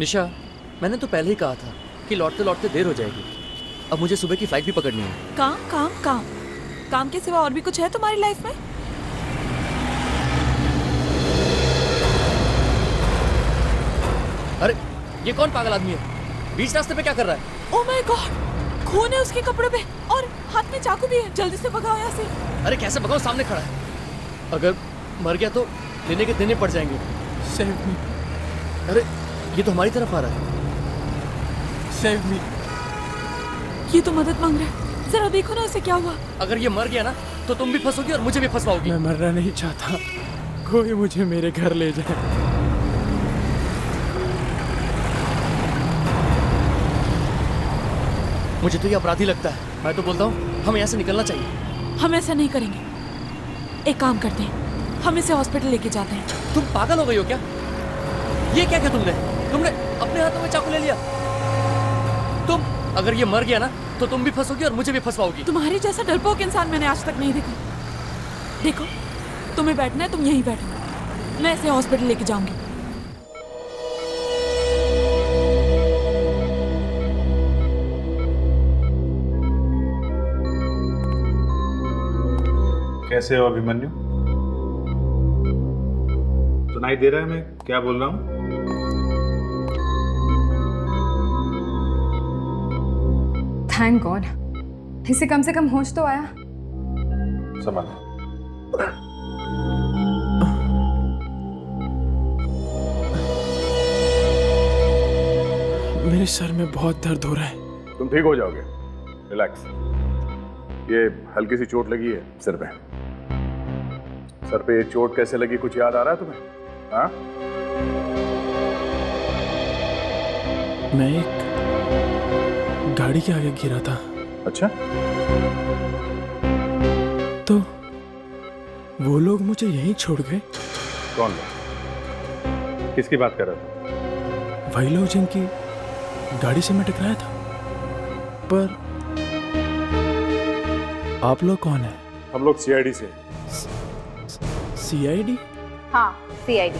निशा, मैंने तो पहले ही कहा था कि लौटते लौटते देर हो जाएगी। अब मुझे सुबह की फ्लाइट भी पकड़नी है। काम काम काम काम के सिवा और भी कुछ है तुम्हारी लाइफ में? अरे ये कौन पागल आदमी है? बीच रास्ते पे क्या कर रहा है? ओह माय गॉड, खून है उसके कपड़े पे और हाथ में चाकू भी है। जल्दी से भगाओ यहाँ से। अरे कैसे भगाओ? सामने खड़ा है। अगर मर गया तो लेने के देने पड़ जाएंगे। सेव मी, अरे ये तो हमारी तरफ आ रहा है। Save me. ये तो मदद मांग रहा है। जरा देखो ना उसे क्या हुआ। अगर ये मर गया ना तो तुम भी फंसोगी और मुझे भी फंसवाओगी। मैं मरना नहीं चाहता, कोई मुझे मेरे घर ले जाए। मुझे तो ये अपराधी लगता है। मैं तो बोलता हूँ हमें यहाँ से निकलना चाहिए। हम ऐसा नहीं करेंगे। एक काम करते हैं, हम इसे हॉस्पिटल लेके जाते हैं। तुम पागल हो गई हो क्या? ये क्या किया तुमने? तुमने अपने हाथों में चाकू ले लिया। तुम अगर ये मर गया ना तो तुम भी फंसोगी और मुझे भी फंसवाओगी। तुम्हारे जैसा डरपोक इंसान मैंने आज तक नहीं देखा। देखो, तुम्हें बैठना है, तुम यहीं बैठो। मैं इसे हॉस्पिटल लेके जाऊंगी। कैसे हो अभिमन्यु? सुनाई दे रहा है मैं क्या बोल रहा हूँ? थैंक गॉड, इसे कम से कम होश तो आया। समझ। मेरे सर में बहुत दर्द हो रहा है। तुम ठीक हो जाओगे, रिलैक्स। ये हल्की सी चोट लगी है सिर पे। सर पे ये चोट कैसे लगी, कुछ याद आ रहा है तुम्हें? हाँ? मैं एक गाड़ी के आगे गिरा था। अच्छा, तो वो लोग मुझे यहीं छोड़ गए। कौन लोग? किसकी बात कर रहा था? वही लोग जिनकी गाड़ी से मैं टकराया था। पर आप लोग कौन है? हम लोग सीआईडी से। सीआईडी? हाँ, सीआईडी।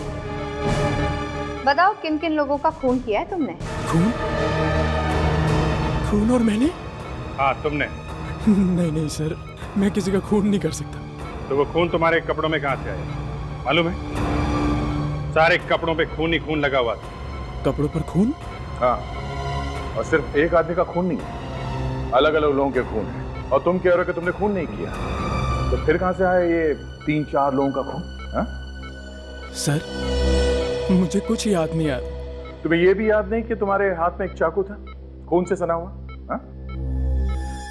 बताओ किन किन लोगों का खून किया है तुमने? खून? खून और मैंने? हाँ तुमने। नहीं नहीं सर, मैं किसी का खून नहीं कर सकता। तो वो खून तुम्हारे कपड़ों में कहाँ से आया मालूम है? सारे कपड़ों पे खून ही खून लगा हुआ था। कपड़ों पर खून? हाँ, और सिर्फ एक आदमी का खून नहीं है, अलग अलग लोगों के खून है। और तुम कह रहे हो कि तुमने खून नहीं किया, तो फिर कहां से आया ये 3-4 लोगों का खून? हाँ? सर, मुझे कुछ याद नहीं आता। तुम्हें ये भी याद नहीं कि तुम्हारे हाथ में एक चाकू था, खून से सना हुआ? हाँ?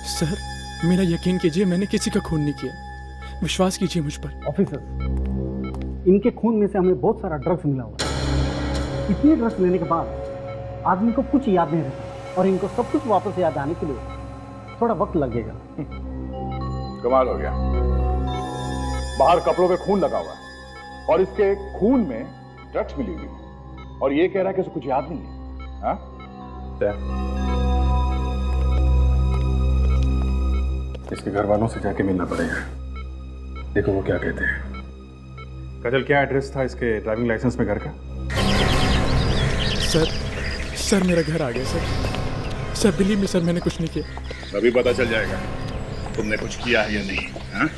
सर, मेरा यकीन कीजिए, मैंने किसी का खून नहीं किया। विश्वास कीजिए मुझ पर। ऑफिसर, इनके खून में से हमें बहुत सारा ड्रग्स मिला हुआ है। इतने ड्रग्स लेने के बाद आदमी को कुछ याद नहीं रहता और इनको सब कुछ वापस याद आने के लिए थोड़ा वक्त लगेगा। कमाल हो गया। बाहर कपड़ों पे खून लगा हुआ है और इसके खून में ड्रग्स मिली हुई है और ये कह रहा है कि उसे कुछ याद नहीं है। हाँ? इसके घर वालों से जाके मिलना पड़ेगा, देखो वो क्या कहते हैं। काजल, क्या एड्रेस था इसके ड्राइविंग लाइसेंस में घर का? सर मेरा घर आ गया sir. Sir believe me sir, मैंने कुछ नहीं किया। अभी पता चल जाएगा तुमने कुछ किया है या नहीं। हाँ?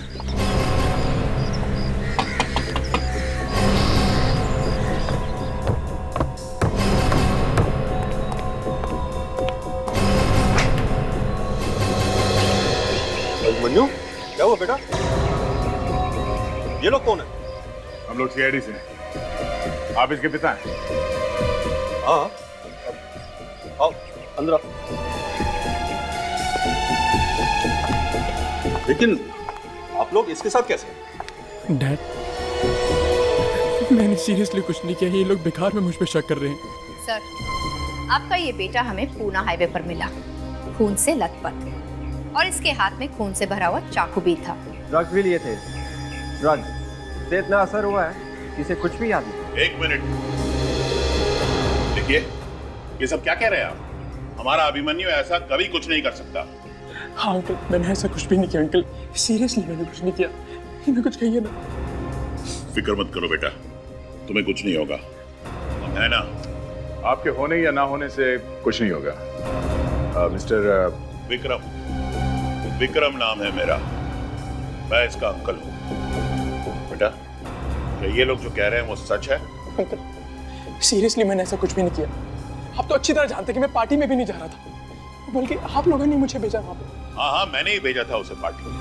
मन्नू, क्या हुआ बेटा? ये लोग कौन है? हम लोग सीआईडी से हैं। आप इसके पिता हैं? हाँ, आओ अंदर आओ। लेकिन आप लोग इसके साथ कैसे? डैड, मैंने सीरियसली कुछ नहीं किया। ये लोग बेकार में मुझ पे शक कर रहे हैं। सर, आपका ये बेटा हमें पूना हाईवे पर मिला, खून से लथपथ, और इसके हाथ में खून से भरा हुआ चाकू भी था। ड्रग्स भी लिए थे। ड्रग्स से इतना असर हुआ है इसे कुछ भी याद नहीं। 1 मिनट देखिए, ये सब क्या कह रहे हैं आप? हमारा अभिमन्यु ऐसा कभी कुछ नहीं कर सकता। हाँ अंकल, मैंने ऐसा कुछ भी नहीं किया अंकल। सीरियसली मैंने कुछ नहीं किया। इन्हें कुछ कहिए ना। फिक्र मत करो बेटा, तुम्हें कुछ नहीं होगा। मैं ना आपके होने या ना होने से कुछ नहीं होगा। मिस्टर विक्रम, विक्रम नाम है मेरा, मैं इसका अंकल हूँ। बेटा, क्या ये लोग जो कह रहे हैं वो सच है? अंकल सीरियसली मैंने ऐसा कुछ भी नहीं किया। आप तो अच्छी तरह जानते कि मैं पार्टी में भी नहीं जा रहा था, बल्कि आप लोगों ने मुझे भेजा वहां पे। हाँ, मैंने ही भेजा था उसे पार्टी में।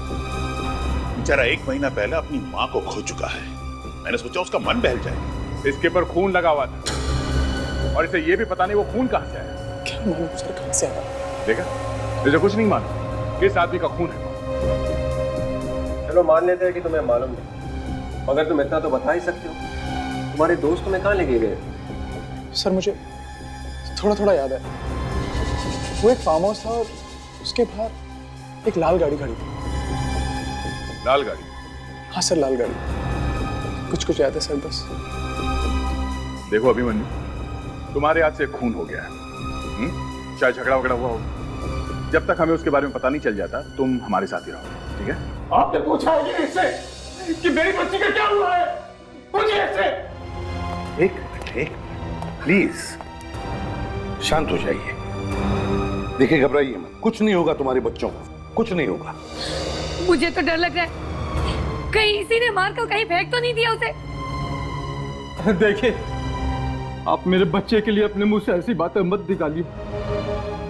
बेचारा 1 महीना पहले अपनी माँ को खो चुका है। मैंने सोचा उसका मन बहल जाए। इसके ऊपर खून लगा हुआ था और इसे ये भी पता नहीं वो खून कहां से आया। क्या मालूम सर कहां से आया? देखा, तुझे कुछ नहीं मालूम किस आदमी का खून है। चलो मान लेते हैं कि तुम्हें मालूम नहीं, मगर तुम इतना तो बता ही सकते हो, तुम्हारे दोस्त तुम्हें कहाँ लेके गए? सर मुझे थोड़ा थोड़ा याद है। वो एक फार्म हाउस था और उसके बाहर एक लाल गाड़ी खड़ी थी। लाल गाड़ी? हाँ सर, लाल गाड़ी। कुछ याद है सर बस। देखो अभिमन्यु, तुम्हारे हाथ से खून हो गया है। चाहे झगड़ा वगड़ा हुआ हो, जब तक हमें उसके बारे में पता नहीं चल जाता तुम हमारे साथ ही रहो, ठीक है? आपने पूछा है कि इससे कि मेरी बच्ची का क्या हुआ है? पूछिए इससे। एक मिनट, प्लीज शांत हो जाइए। देखिए घबराइए मत, कुछ नहीं होगा तुम्हारे बच्चों को, कुछ नहीं होगा। मुझे तो डर लग रहा है, कहीं इसी ने मार कर कहीं फेंक तो नहीं दिया उसे। देखिए, आप मेरे बच्चे के लिए अपने मुंह से ऐसी बातें मत निकालिए।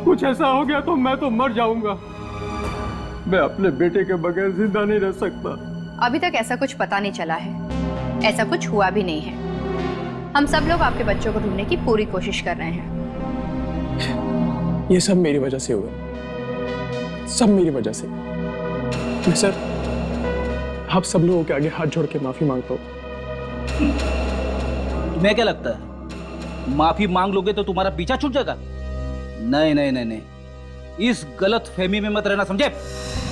कुछ ऐसा हो गया तो मैं तो मर जाऊंगा। मैं अपने बेटे के बगैर जिंदा नहीं रह सकता। अभी तक ऐसा कुछ पता नहीं चला है, ऐसा कुछ हुआ भी नहीं है। हम सब लोग आपके बच्चों को ढूंढने की पूरी कोशिश कर रहे हैं। ये सब मेरी वजह से हुआ, सब मेरी वजह से। मैं सर आप सब लोगों के आगे हाथ जोड़ के माफी मांगता हूँ। तुम्हें क्या लगता है माफी मांग लोगे तो तुम्हारा पीछा छूट जाएगा? नहीं नहीं नहीं नहीं, इस गलत फहमी में मत रहना, समझे?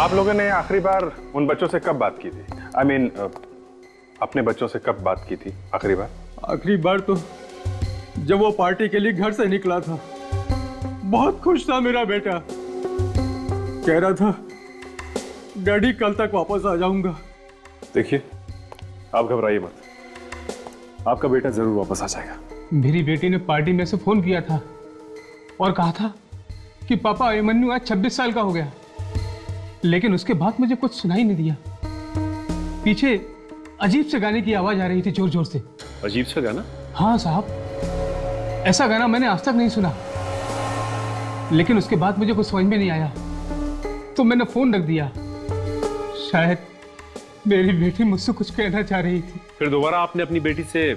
आप लोगों ने आखिरी बार उन बच्चों से कब बात की थी? I mean, अपने बच्चों से कब बात की थी आखिरी बार? आखिरी बार तो जब वो पार्टी के लिए घर से निकला था। बहुत खुश था मेरा बेटा, कह रहा था डैडी कल तक वापस आ जाऊंगा। देखिए, आप घबराइए मत, आपका बेटा जरूर वापस आ जाएगा। मेरी बेटी ने पार्टी में से फोन किया था और कहा था कि पापा अभिमन्यु आज 26 साल का हो गया, लेकिन उसके बाद मुझे कुछ सुनाई नहीं दिया। पीछे अजीब से गाने की आवाज आ रही थी, जोर जोर से। अजीब सा गाना? हाँ साहब, ऐसा गाना मैंने आज तक नहीं सुना। लेकिन उसके बाद मुझे कुछ समझ में नहीं आया तो मैंने फोन रख दिया। शायद मेरी बेटी मुझसे कुछ कहना चाह रही थी। फिर दोबारा आपने अपनी बेटी से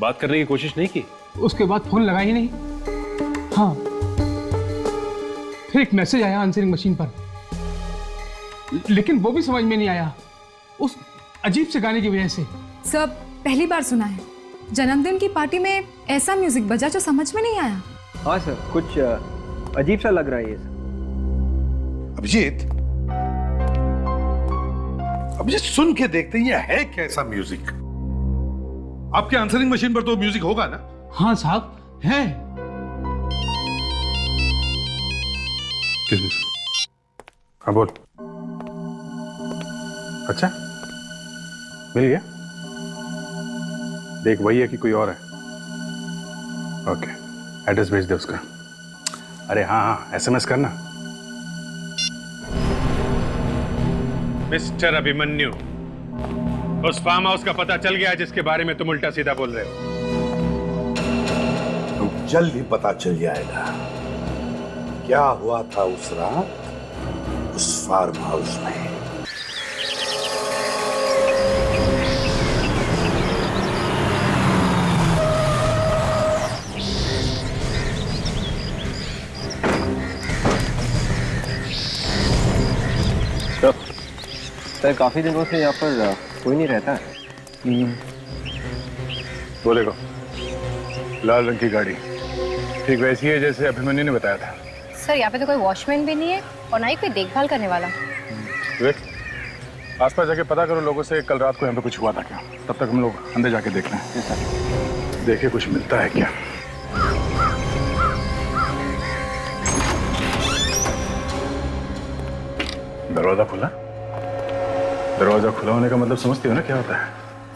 बात करने की कोशिश नहीं की? उसके बाद फोन लगा ही नहीं। हाँ, फिर एक मैसेज आया आंसरिंग मशीन पर, लेकिन वो भी समझ में नहीं आया उस अजीब से गाने की वजह से। सब पहली बार सुना है, जन्मदिन की पार्टी में ऐसा म्यूजिक बजा जो समझ में नहीं आया। हाँ सर, कुछ अजीब सा लग रहा है ये। अभिजीत, अभिजीत सुन के देखते हैं ये है कैसा म्यूजिक? आपके आंसरिंग मशीन पर तो म्यूजिक होगा ना? हाँ साहब, है। हाँ बोल। अच्छा, मिल गया? देख वही है कि कोई और है? ओके, एड्रेस भेज दे उसका। अरे हाँ हाँ, एसएमएस करना। मिस्टर अभिमन्यु, उस फार्म हाउस का पता चल गया जिसके बारे में तुम उल्टा सीधा बोल रहे हो? तो जल्द ही पता चल जाएगा क्या हुआ था उस रात उस फार्म हाउस में। सर, काफी दिनों से यहाँ पर कोई नहीं रहता है। वो देखो, लाल रंग की गाड़ी ठीक वैसी है जैसे अभिमन्यु ने बताया था। सर, यहाँ पे तो कोई वॉचमैन भी नहीं है और ना ही कोई देखभाल करने वाला। देख, आसपास जाके पता करो लोगों से कल रात को यहाँ पे कुछ हुआ था क्या। तब तक हम लोग अंदर जाके देख लें। देखिए कुछ मिलता है क्या। दरवाजा खुला? दरवाजा खुला होने का मतलब समझती हो ना क्या होता है?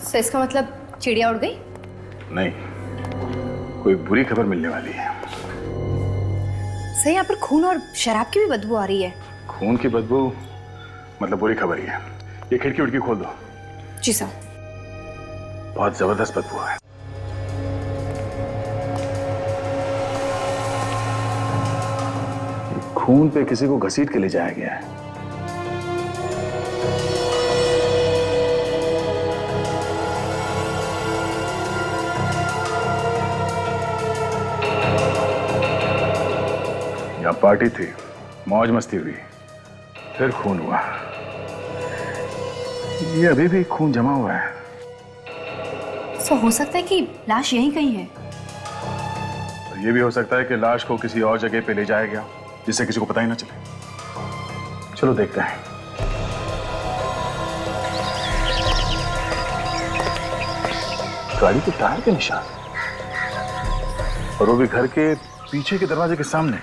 सर, इसका मतलब चिड़िया उड़ गई? नहीं, कोई बुरी खबर मिलने वाली है। सर यहाँ पर खून और शराब की भी बदबू आ रही है। खून की बदबू मतलब बुरी खबर ही है। ये खिड़की उड़की खोल दो। जी सर। बहुत जबरदस्त बदबू है। खून पे किसी को घसीट के ले जाया गया है। यहाँ पार्टी थी, मौज मस्ती हुई, फिर खून हुआ। ये अभी भी खून जमा हुआ है। सो हो सकता है कि लाश यहीं कहीं है। तो ये भी हो सकता है कि लाश को किसी और जगह पे ले जाया गया जिससे किसी को पता ही ना चले। चलो देखते हैं। गाड़ी के टायर के निशान, और वो भी घर के पीछे के दरवाजे के सामने।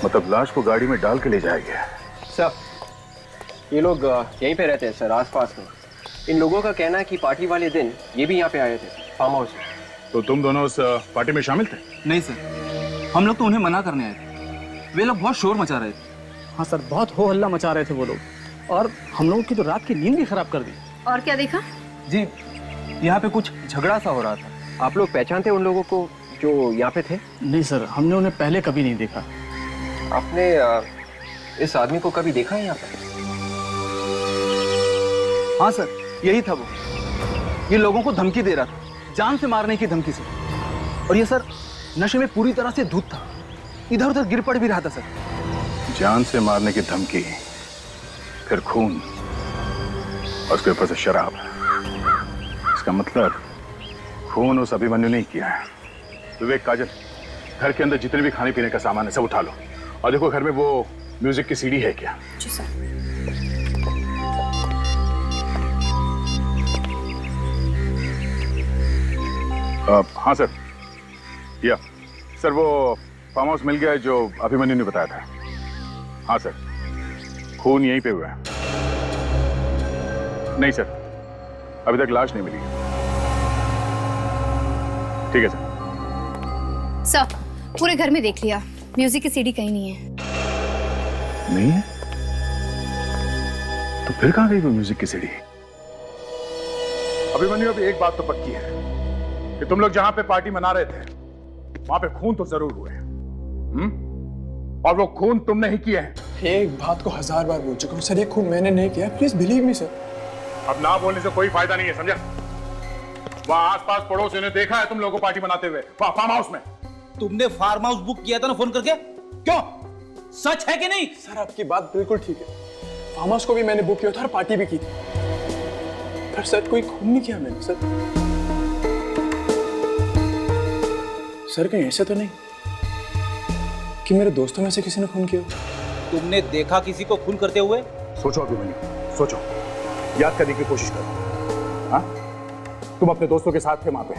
मतलब लाश को गाड़ी में डाल के ले जाया गया। सर, ये लोग यहीं पे रहते हैं सर, आसपास में। इन लोगों का कहना है कि पार्टी वाले दिन ये भी यहाँ पे आए थे, फार्म हाउस। तो तुम दोनों उस पार्टी में शामिल थे? नहीं सर, हम लोग तो उन्हें मना करने आए थे। वे लोग बहुत शोर मचा रहे थे। हाँ सर, बहुत हो हल्ला मचा रहे थे वो लोग, और हम लोगों की तो रात की नींद भी खराब कर दी। और क्या देखा? जी, यहाँ पे कुछ झगड़ा सा हो रहा था। आप लोग पहचानते उन लोगों को जो यहाँ पे थे? नहीं सर, हमने उन्हें पहले कभी नहीं देखा। आपने इस आदमी को कभी देखा है यहाँ पे? हाँ सर, यही था वो। ये लोगों को धमकी दे रहा था, जान से मारने की धमकी से। और ये सर नशे में पूरी तरह से धुत था, इधर उधर गिर पड़ भी रहा था सर। जान से मारने की धमकी, फिर खून, और उसके ऊपर से शराब। इसका मतलब खून उस अभिमन्यु ने किया है। विवेक, काजल, घर के अंदर जितने भी खाने पीने का सामान है सब उठा लो, और देखो घर में वो म्यूजिक की सीडी है क्या? जी सर। हाँ सर, या सर, वो फार्म हाउस मिल गया है जो अभिमन्यु ने बताया था। हाँ सर, खून यहीं पे हुआ है। नहीं सर, अभी तक लाश नहीं मिली। ठीक है सर। सर, पूरे घर में देख लिया, म्यूजिक की सीडी कहीं नहीं है। नहीं है? तो फिर कहां गई वो म्यूजिक की सीडी? अभिमन्यु, अभी एक बात तो पक्की है कि तुम लोग जहां पे पार्टी मना रहे थे वहां पे खून तो जरूर हुए हैं। और वो खून तुमने ही किए हैं। एक बात को 1000 बार बोल चुका हूँ सर, ये खून मैंने नहीं किया। Please believe me sir. अब ना बोलने से कोई फायदा नहीं है, समझा? वहां आसपास पड़ोसियों ने देखा है तुम लोगों को पार्टी मनाते हुए फार्म हाउस में। तुमने फार्म हाउस बुक किया था ना फोन करके? क्यों? सच है कि नहीं? सर, आपकी बात बिल्कुल ठीक है। फार्म हाउस को भी मैंने बुक किया था और पार्टी भी की थी, पर सर कोई खून नहीं किया मैंने। सर कहीं ऐसा तो नहीं कि मेरे दोस्तों में से किसी ने खून किया? तुमने देखा किसी को खून करते हुए? सोचो अभिमन्यु, सोचो, याद करने की कोशिश करो। हाँ, तुम अपने दोस्तों के साथ थे वहां पे,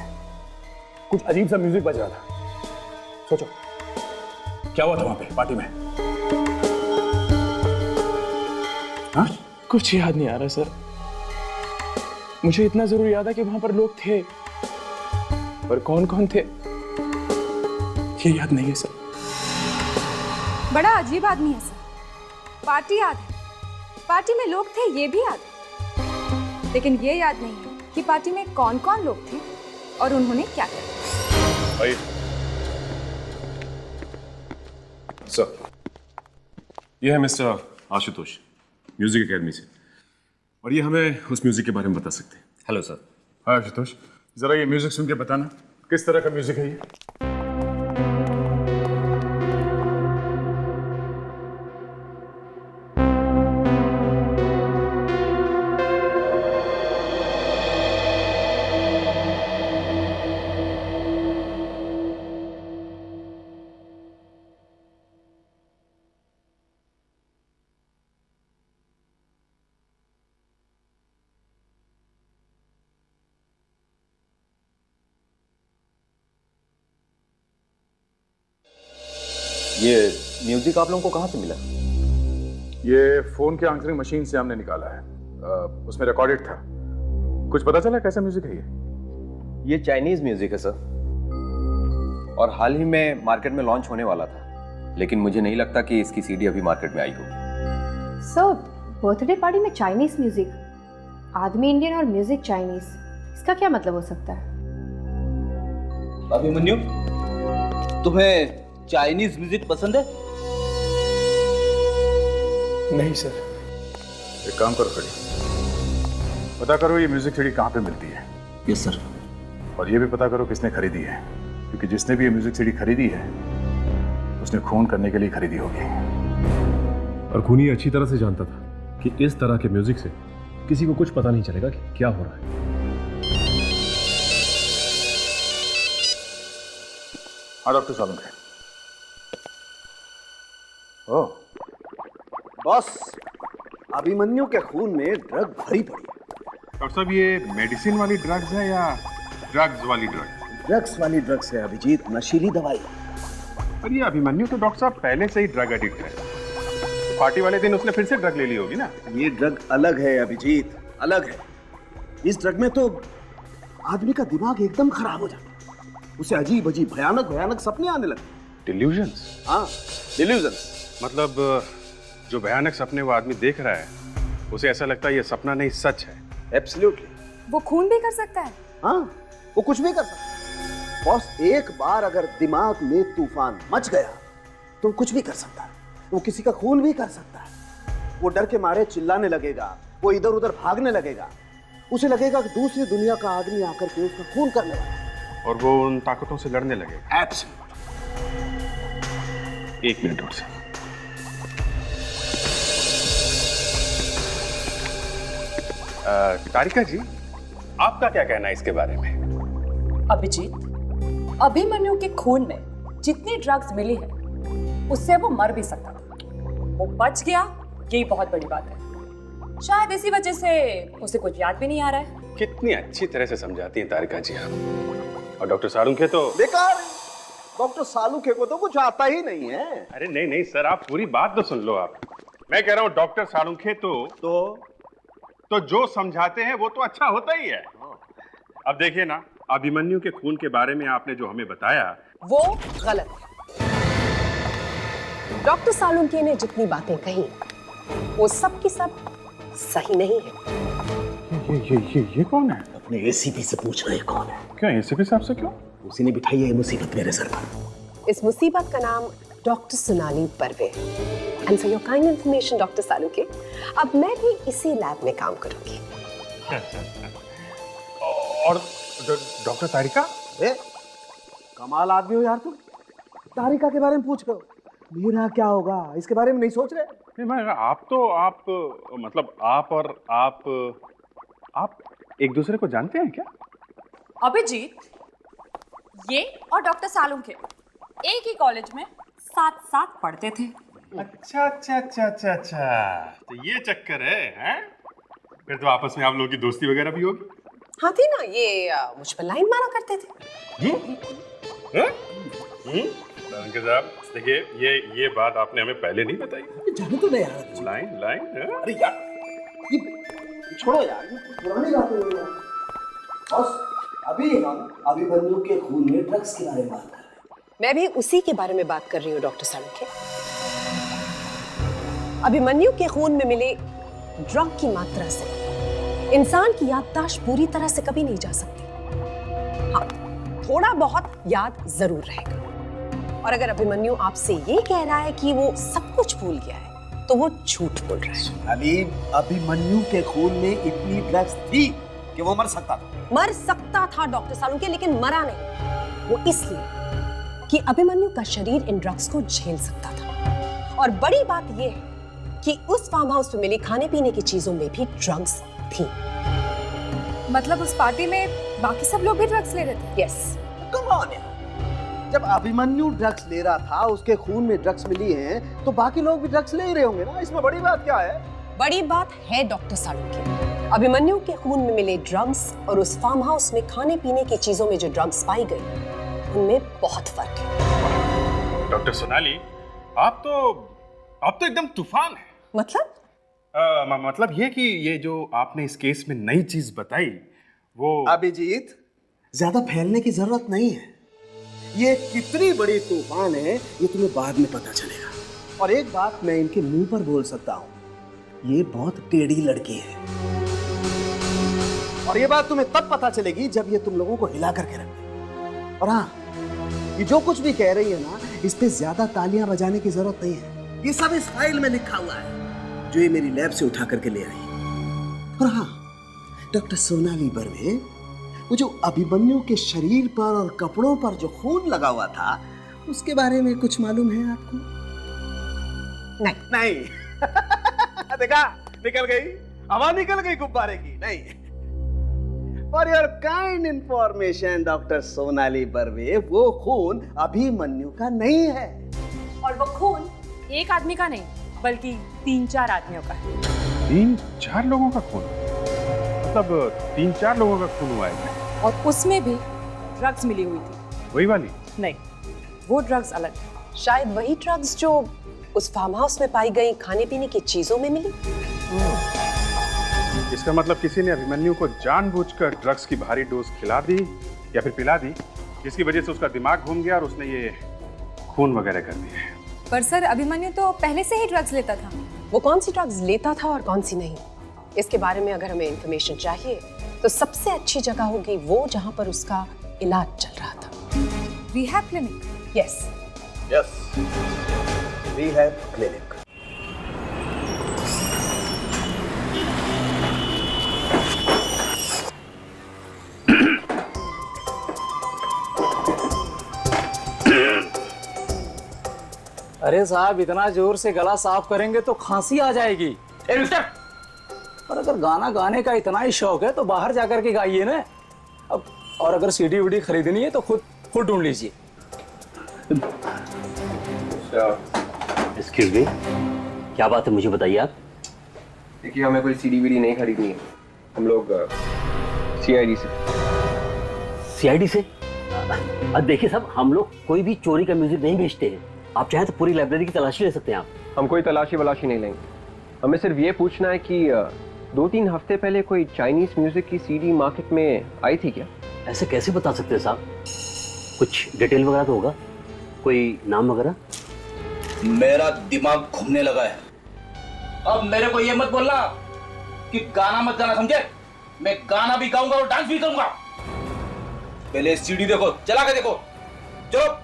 कुछ अजीब सा म्यूजिक बज रहा था। सोचो क्या हुआ था वहां पे पार्टी में? हाँ? कुछ याद नहीं आ रहा सर। मुझे इतना जरूर याद है कि वहां पर लोग थे, पर कौन कौन थे ये याद नहीं है सर। बड़ा अजीब आदमी है सर। पार्टी याद है, पार्टी में लोग थे ये भी याद है, लेकिन ये याद नहीं है कि पार्टी में कौन कौन लोग थे और उन्होंने क्या किया। सर, ये है मिस्टर आशुतोष, म्यूजिक एकेडमी से, और ये हमें उस म्यूजिक के बारे में बता सकते हैं। Hello sir. हाँ आशुतोष, जरा ये म्यूजिक सुन के बताना किस तरह का म्यूजिक है ये? ये म्यूजिक आप लोगों को कहाँ से मिला? ये फोन के आंसरिंग मशीन से हमने निकाला है। उसमें रिकॉर्डेड था। कुछ पता चला कैसा म्यूजिक है ये? ये चाइनीज म्यूजिक है सर। और हाल ही में मार्केट में लॉन्च होने वाला था, लेकिन मुझे नहीं लगता कि इसकी सीडी अभी मार्केट में आई होगी। सर, बर्थडे पार्टी में चाइनीज म्यूजिक, आदमी इंडियन और म्यूजिक चाइनीज, इसका क्या मतलब हो सकता है? अभिमन्यु, तुम्हें चाइनीज म्यूजिक पसंद है? नहीं सर। एक काम करो खड़ी, पता करो ये म्यूजिक सीडी कहाँ पे मिलती है। Yes sir. और ये भी पता करो किसने खरीदी है, क्योंकि जिसने भी ये म्यूजिक सीडी खरीदी है उसने खून करने के लिए खरीदी होगी। और खूनी अच्छी तरह से जानता था कि इस तरह के म्यूजिक से किसी को कुछ पता नहीं चलेगा कि क्या हो रहा है। हाँ डॉक्टर सालुंखे। ओह बॉस, अभिमन्यु के खून में ड्रग भरी पड़ी है। डॉक्टर साहब, ये मेडिसिन वाली ड्रग्स है या ड्रग्स वाली ड्रग? ड्रग्स वाली ड्रग्स है अभिजीत, नशीली दवाई। पर ये अभिमन्यु तो डॉक्टर साहब पहले से ही ड्रग एडिक्ट है। पार्टी वाले दिन उसने फिर से ड्रग ले ली होगी ना? ये ड्रग अलग है अभिजीत, अलग है। इस ड्रग में तो आदमी का दिमाग एकदम खराब हो जाता है, उसे अजीब अजीब भयानक भयानक सपने आने लगते। डिल्यूजन्स? हाँ, डिल्यूजन्स। मतलब जो भयानक सपने वो आदमी देख रहा है उसे ऐसा लगता है ये सपना नहीं सच है। एब्सोल्युटली। वो खून भी कर सकता है? हाँ, वो कुछ भी कर सकता है। बॉस, एक बार अगर दिमाग में तूफान मच गया तो कुछ भी कर सकता है। वो किसी का खून भी कर सकता है। वो डर के मारे चिल्लाने लगेगा, वो इधर उधर भागने लगेगा, उसे लगेगा कि दूसरी दुनिया का आदमी आकर के उसका खून करने वाला है। और वो उन ताकतों से लड़ने लगेगा। एब्सोल्युटली। एक मिनट और से। तारिका जी, आपका क्या कहना है इसके बारे में? अभिजीत, अभिमन्यु के खून में जितनी ड्रग्स मिली है उससे वो मर भी सकता था। वो बच गया, यही बहुत बड़ी बात है। शायद इसी वजह से उसे कुछ याद भी नहीं आ रहा है। कितनी अच्छी तरह से समझाती हैं तारिका जी आप। और डॉक्टर सालुंखे तो बेकार। डॉक्टर सालुंखे को तो कुछ आता ही नहीं है। अरे नहीं नहीं सर, आप पूरी बात तो सुन लो। आप, मैं कह रहा हूँ डॉक्टर सालुंखे तो जो समझाते हैं वो तो अच्छा होता ही है। अब देखिए ना, अभिमन्यु के खून के बारे में आपने जो हमें बताया वो गलत है। डॉक्टर सालुंखे ने जितनी बातें कही वो सब की सब सही नहीं है। ये कौन है? अपने एसीपी से पूछ रहे कौन है। क्या एसीपी साहब से? क्यों? उसी ने बिठाई है ये मुसीबत मेरे सर पर। इस मुसीबत का नाम doctor Sonali Parve. And for your kind information doctor Salunkhe, अब मैं भी इसी लैब में काम करूंगी। और डॉक्टर तारिका? कमाल आदमी हो यार तुम। तारिका के बारे में पूछ रहे हो, मेरा क्या होगा इसके बारे में नहीं सोच रहे? नहीं, मैं आप मतलब आप एक दूसरे को जानते हैं क्या? अभिजीत, ये और डॉक्टर सालुंखे एक ही कॉलेज में साथ साथ पढ़ते थे। अच्छा, तो ये चक्कर है? फिर तो आपस में आप लोगों की दोस्ती वगैरह भी होगी। हाँ थी ना, ये मुझ पर लाइन मारा करते थे। सालुंखे साहब देखिए, ये बात आपने हमें पहले नहीं बताई। जाने तो नहीं यार। लाइन। अरे यार, ये छोड़ो यार, पुरानी बातें हो यार। बस अभी हम अभिमन्यु के खून में ड्रग्स के बारे में बात कर रहे हैं। मैं भी उसी के बारे में बात कर रही हूँ डॉक्टर सालुंखे। अभिमन्यु के खून में मिले ड्रग की मात्रा से इंसान की याददाश्त पूरी तरह से कभी नहीं जा सकती। हाँ, थोड़ा बहुत याद जरूर रहेगा। और अगर अभिमन्यु आपसे ये कह रहा है कि वो सब कुछ भूल गया है तो वो झूठ बोल रहा है। अलीम, अभिमन्यु के खून में इतनी ड्रग्स थी कि वो मर सकता था डॉक्टर सालुंखे, लेकिन मरा नहीं। वो इसलिए कि अभिमन्यु का शरीर इन ड्रग्स को झेल सकता था। और बड़ी बात यह है कि उस फार्म हाउस में मिली खाने पीने की चीजों में भी ड्रग्स थी। मतलब उस पार्टी में बाकी सब लोग भी ड्रग्स ले रहे थे? यस। कम ऑन यार, जब अभिमन्यु ड्रग्स ले रहा था, उसके खून में ड्रग्स मिली हैं, तो बाकी लोग भी ड्रग्स ले ही रहे होंगे ना। इसमें बड़ी बात क्या है? बड़ी बात है डॉक्टर सालुंखे, अभिमन्यु के खून में मिले ड्रग्स और उस फार्म हाउस में खाने पीने की चीजों में जो ड्रग्स पाई गई उनमें बहुत फर्क है। डॉक्टर सोनाली, आप तो एकदम तूफान है। मतलब? मतलब ये कि ये जो आपने इस केस में नई चीज बताई वो। अभिजीत, ज्यादा फैलने की जरूरत नहीं है। ये कितनी बड़ी तूफान है ये तुम्हें बाद में पता चलेगा। और एक बात मैं इनके मुंह पर बोल सकता हूँ, ये बहुत टेढ़ी लड़की है। और ये बात तुम्हें तब पता चलेगी जब ये तुम लोगों को हिला करके रख दे। और हाँ, ये जो कुछ भी कह रही है ना, इस पे ज्यादा तालियां बजाने की जरूरत नहीं है। ये सब इस फाइल में लिखा हुआ है जो ये मेरी लैब से उठा करके ले आई। और हाँ, डॉक्टर सोनाली बर्वे, वो जो अभिमन्यु के शरीर पर और कपड़ों पर जो खून लगा हुआ था, उसके बारे में कुछ मालूम है आपको? नहीं देखा, निकल गई हवा, निकल गई गुब्बारे की। नहीं, for your kind information doctor Sonali Barve, वो खून अभिमन्यु का नहीं है। और वो खून एक आदमी का नहीं बल्कि 3-4 आदमियों का है। 3-4 लोगों का खून? मतलब 3-4 लोगों का खून हुआ है? और उसमें भी ड्रग्स मिली हुई थी। वही वाली? नहीं, वो ड्रग्स अलग। शायद वही ड्रग्स जो उस फार्म हाउस में पाई गई खाने पीने की चीजों में मिली। इसका मतलब किसी ने अभिमन्यु को जानबूझकर ड्रग्स की भारी डोज खिला दी या फिर पिला दी, जिसकी वजह से उसका दिमाग घूम गया और उसने ये खून वगैरह कर दिए। पर सर, अभिमन्यु तो पहले से ही ड्रग्स लेता था। वो कौन सी ड्रग्स लेता था और कौन सी नहीं, इसके बारे में अगर हमें इंफॉर्मेशन चाहिए तो सबसे अच्छी जगह होगी वो जहां पर उसका इलाज चल रहा था। Rehab clinic. Yes yes, rehab clinic. अरे साहब, इतना जोर से गला साफ करेंगे तो खांसी आ जाएगी। ए मिस्टर, और अगर गाना गाने का इतना ही शौक है तो बाहर जाकर के गाइए ना। अब और अगर सीडी वीडी खरीदनी है तो खुद ढूंढ लीजिए। एक्सक्यूज मी, क्या बात है, मुझे बताइए आप। देखिए, हमें कोई सीडी वीडी नहीं खरीदनी है, हम लोग सीआईडी से। सीआईडी से? अब देखिए साहब, हम लोग कोई भी चोरी का म्यूजिक नहीं बेचते हैं। आप चाहे तो पूरी लाइब्रेरी की तलाशी ले सकते हैं आप। हम कोई तलाशी वलाशी नहीं लेंगे, हमें सिर्फ ये पूछना है कि 2-3 हफ्ते पहले कोई चाइनीज म्यूजिक की सीडी मार्केट में आई थी क्या? ऐसे कैसे बता सकते हैं साहब, कुछ डिटेल वगैरह तो होगा, कोई नाम वगैरह? मेरा दिमाग घूमने लगा है। अब मेरे को ये मत बोलना कि गाना मत गाना, समझे? मैं गाना भी गाऊंगा और डांस भी करूंगा। पहले सीडी देखो, चला के देखो, चलो।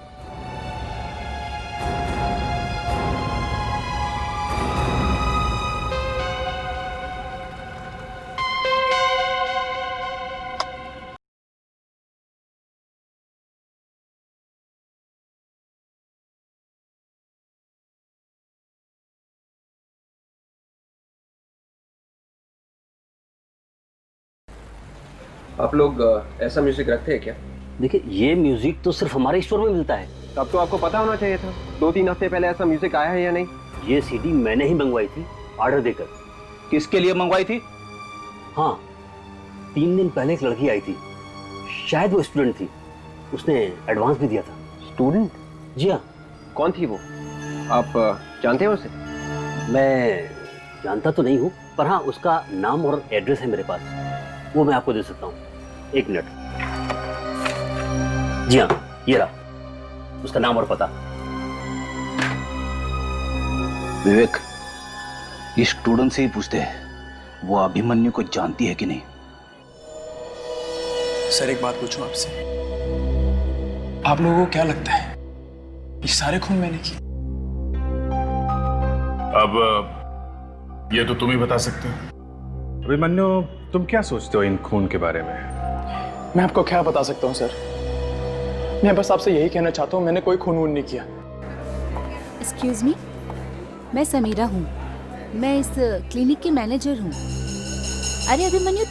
आप लोग ऐसा म्यूजिक रखते हैं क्या? देखिए, ये म्यूजिक तो सिर्फ हमारे स्टोर में मिलता है। तब तो आपको पता होना चाहिए था, 2-3 हफ्ते पहले ऐसा म्यूजिक आया है या नहीं? ये सीडी मैंने ही मंगवाई थी ऑर्डर देकर। किसके लिए मंगवाई थी? हाँ, 3 दिन पहले एक लड़की आई थी, शायद वो स्टूडेंट थी, उसने एडवांस भी दिया था। स्टूडेंट? जी हाँ। कौन थी वो, आप जानते हैं उसे? मैं जानता तो नहीं हूँ, पर हाँ, उसका नाम और एड्रेस है मेरे पास, वो मैं आपको दे सकता हूँ। 1 मिनट। जी हाँ, ये रहा उसका नाम और पता। विवेक, इस स्टूडेंट से ही पूछते हैं वो अभिमन्यु को जानती है कि नहीं। सर, एक बात पूछूं आपसे, आप लोगों को क्या लगता है ये सारे खून मैंने किए? अब ये तो तुम ही बता सकते हो। अभिमन्यु, तुम क्या सोचते हो इन खून के बारे में? मैं आपको क्या बता सकता हूँ सर, मैं बस आपसे यही कहना चाहता हूँ, मैंने कोई खून वून नहीं किया। एक्सक्यूज मी, मैं समीरा हूँ, मैं इस क्लिनिक की मैनेजर हूँ। अरे अभिमन्यु,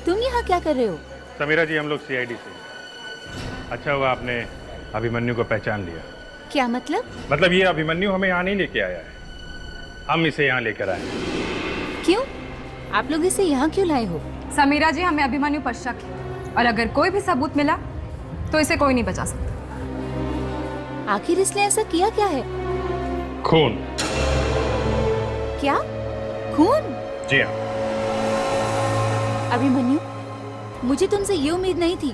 तुम यहाँ क्या कर रहे हो? समीरा जी, हम लोग सीआईडी से। अच्छा हुआ आपने अभिमन्यु को पहचान लिया। क्या मतलब? मतलब ये अभिमन्यु हमें यहाँ नहीं लेके आया है, हम इसे यहाँ लेकर आए। क्यों? आप लोग इसे यहाँ क्यों लाए हो? समीरा जी, हमें अभिमन्यु पर शक है और अगर कोई भी सबूत मिला तो इसे कोई नहीं बचा सकता। आखिर इसने ऐसा किया क्या है? खून। क्या? खून? जी हाँ। अभिमन्यु, मुझे तुमसे ये उम्मीद नहीं थी।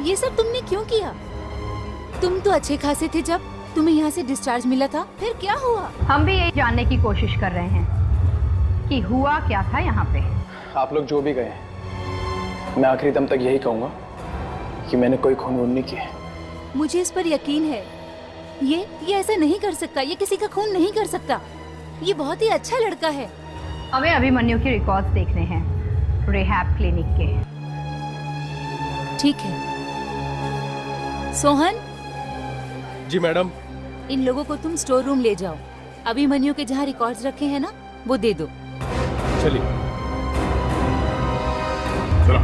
ये सब तुमने क्यों किया? तुम तो अच्छे खासे थे जब तुम्हें यहाँ से डिस्चार्ज मिला था, फिर क्या हुआ? हम भी यही जानने की कोशिश कर रहे हैं कि हुआ क्या था यहाँ पे। आप लोग जो भी गए, मैं आखिरी दम तक यही कहूंगा कि मैंने कोई खून वून नहीं किया। मुझे इस पर यकीन है। ये ऐसा नहीं कर सकता, ये किसी का खून नहीं कर सकता। ये बहुत ही अच्छा लड़का है। हमें अभिमन्यु के रिकॉर्ड्स देखने हैं रिहैब क्लिनिक के। ठीक है सोहन। जी मैडम। इन लोगों को तुम स्टोर रूम ले जाओ। अभिमन्यु के जहाँ रिकॉर्ड्स रखे हैं ना, वो दे दो। चलिए। चलो।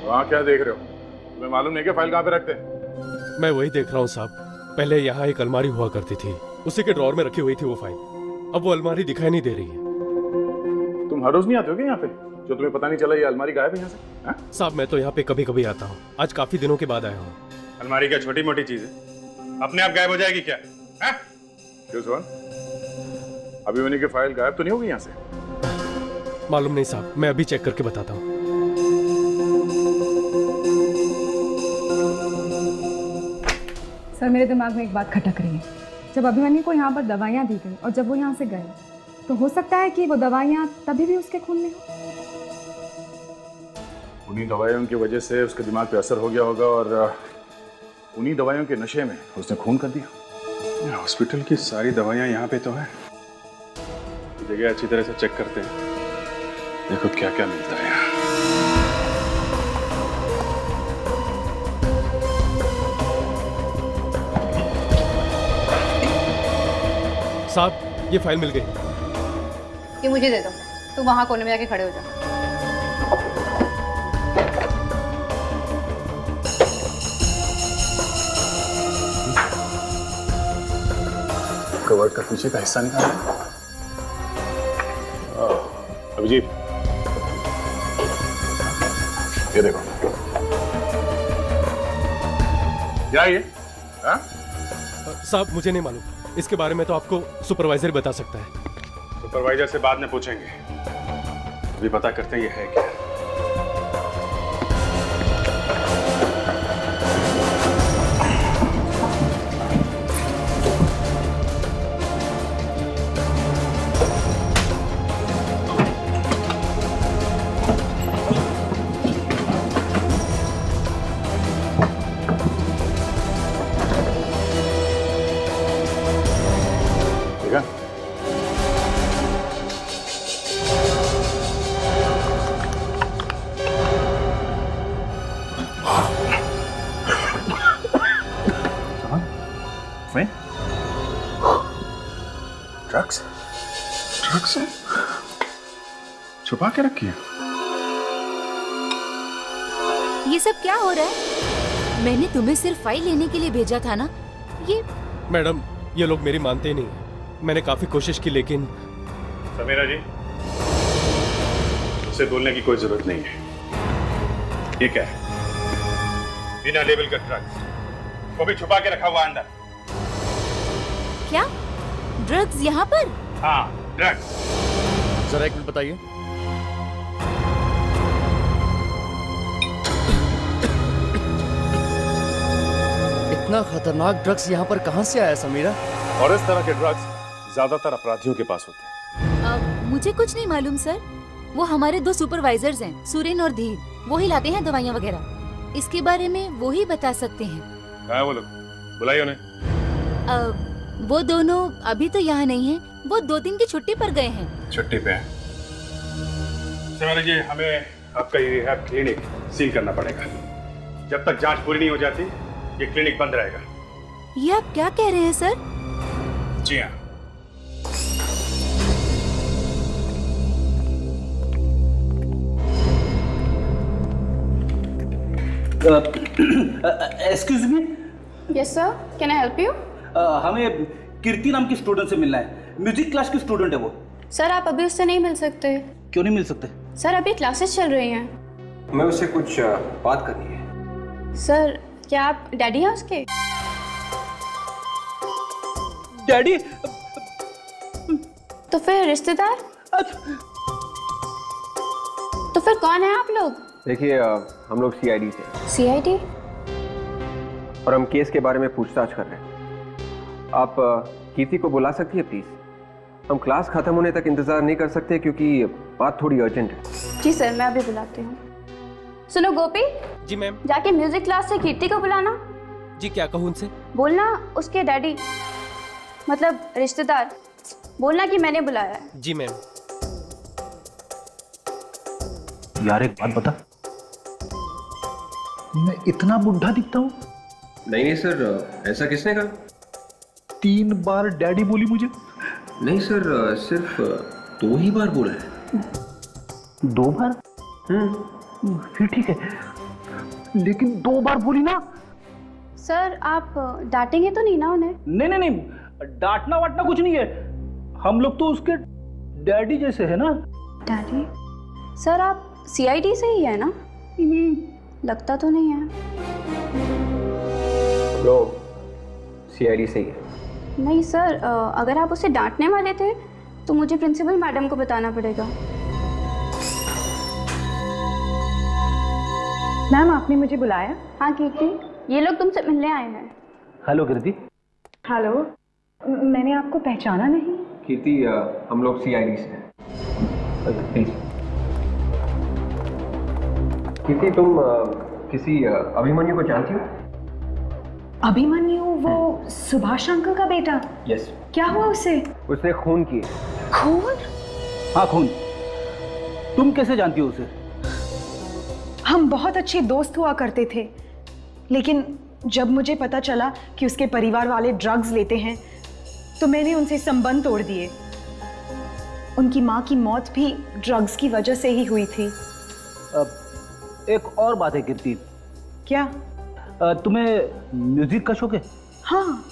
वहाँ क्या देख रहे हो? तुम्हें मालूम नहीं कि फाइल कहाँ पे रखते हैं? मैं वही देख रहा हूँ साहब। पहले यहाँ एक अलमारी हुआ करती थी, उसी के ड्रॉर में रखी हुई थी वो फाइल। अब वो अलमारी दिखाई नहीं दे रही है। तुम हर रोज नहीं आते हो क्या यहाँ पे, जो तुम्हें पता नहीं चला ये अलमारी गायब है यहाँ से? हा? साहब मैं तो यहाँ पे कभी कभी आता हूँ, आज काफी दिनों के बाद आया हूँ। अलमारी क्या छोटी मोटी चीज है, अपने आप गायब हो जाएगी क्या? क्यों सोहन, अभिमन्यु की फाइल गायब तो नहीं होगी यहाँ से? मालूम नहीं साहब, मैं अभी चेक करके बताता हूँ। सर मेरे दिमाग में एक बात खटक रही है। जब अभिमन्यु को यहाँ पर दवाइयाँ दी गई और जब वो यहाँ से गए, तो हो सकता है कि वो दवाइयाँ तभी भी उसके खून में हो। उन्हीं दवाइयों की वजह से उसके दिमाग पे असर हो गया होगा और उन्हीं दवाइयों के नशे में उसने खून कर दिया। हॉस्पिटल की सारी दवाइयाँ यहाँ पे तो है, जगह अच्छी तरह से चेक करते हैं, देखो क्या क्या मिलता है यहाँ। साहब ये फाइल मिल गई। ये मुझे दे दो, तुम वहां कोने में जाके खड़े हो जाओ। कवर का पीछे का हिस्सा निकाला। अभिजीत ये देखो क्या ये? साहब मुझे नहीं मालूम, इसके बारे में तो आपको सुपरवाइजर बता सकता है। सुपरवाइजर से बाद में पूछेंगे, अभी पता करते हैं ये है क्या। ड्रग्स छुपा के रखी है। ये सब क्या हो रहा है? मैंने तुम्हें सिर्फ फाइल लेने के लिए भेजा था ना। ये मैडम ये लोग मेरी मानते ही नहीं। मैंने काफी कोशिश की लेकिन। समीरा जी, उसे बोलने की कोई जरूरत नहीं है। ये क्या है? बिना लेबल का ड्रग्स, वो भी छुपा के रखा हुआ अंदर। क्या ड्रग्स यहाँ पर? हाँ ड्रग्स। जरा एक मिनट बताइए। इतना खतरनाक ड्रग्स यहाँ पर कहाँ से आया समीरा? और इस तरह के ड्रग्स ज्यादातर अपराधियों के पास होते हैं। मुझे कुछ नहीं मालूम सर। वो हमारे दो सुपरवाइजर्स हैं, सुरेन और धीर। वो ही लाते हैं दवाइयाँ वगैरह। इसके बारे में वो ही बता सकते हैं। कहाँ है वो लोग? बुलाइए उन्हें। वो दोनों अभी तो यहाँ नहीं हैं। वो 2 दिन की छुट्टी पर गए हैं। छुट्टी पे हैं। समीरा जी, हमें आपका ये रिहैब क्लिनिक सील करना पड़ेगा। जब तक जांच पूरी नहीं हो जाती ये क्लिनिक बंद रहेगा। ये आप क्या कह रहे हैं सर? जी हाँ। Excuse me. Yes sir, can I help you? हमें कीर्ति नाम की स्टूडेंट से मिलना है। म्यूजिक क्लास की स्टूडेंट है वो। सर आप अभी उससे नहीं मिल सकते। क्यों नहीं मिल सकते? सर अभी क्लासेस चल रही हैं। हमें उससे कुछ बात करनी है। सर क्या आप डैडी हैं उसके? डैडी। तो फिर रिश्तेदार? तो फिर कौन है आप लोग? देखिए हम लोग सीआईडी से। सीआईडी? और हम केस के बारे में पूछताछ कर रहे हैं। आप कीर्ति को बुला सकती है प्लीज? हम क्लास खत्म होने तक इंतजार नहीं कर सकते क्योंकि बात थोड़ी अर्जेंट है। जी सर, मैं अभी बुलाती हूँ। सुनो गोपी। जी मैम। जाके म्यूजिक क्लास से कीर्ति को बुलाना। जी क्या कहूँ उनसे? बोलना उसके डैडी मतलब रिश्तेदार, बोलना कि मैंने बुलाया है। जी मैम। यार एक बात बता, मैं इतना बुढ़ा दिखता हूँ? नहीं सर, ऐसा किसने कहा? 3 बार डैडी बोली मुझे। नहीं सर, सिर्फ 2 ही बार बोला है। 2 बार? फिर ठीक है, लेकिन 2 बार बोली ना। सर आप डांटेंगे तो नहीं ना उन्हें? नहीं नहीं नहीं, डांटना वाटना कुछ नहीं है, हम लोग तो उसके डैडी जैसे है ना। डैडी? सर आप सीआईडी से ही है ना? लगता तो नहीं है। लोग सीआईडी से ही है। नहीं सर, अगर आप उसे डांटने वाले थे तो मुझे प्रिंसिपल मैडम को बताना पड़ेगा। मैम आपने मुझे बुलाया? हाँ कीर्ति, ये लोग तुमसे मिलने आए हैं। हेलो कीर्ति। हेलो, मैंने आपको पहचाना नहीं। कीर्ति हम लोग सीआईडी से हैं। प्लीज कीर्ति, तुम किसी अभिमन्यु को जानती हो? अभिमन्यु? वो सुभाष अंकल का बेटा? यस। क्या हुआ उसे? उसने खून किए। खून? हाँ खून। तुम कैसे जानती हो उसे? हम बहुत अच्छे दोस्त हुआ करते थे, लेकिन जब मुझे पता चला कि उसके परिवार वाले ड्रग्स लेते हैं तो मैंने उनसे संबंध तोड़ दिए। उनकी माँ की मौत भी ड्रग्स की वजह से ही हुई थी। एक और बात है कीर्ति। क्या? तुम्हें म्यूजिक का शौक है? हाँ।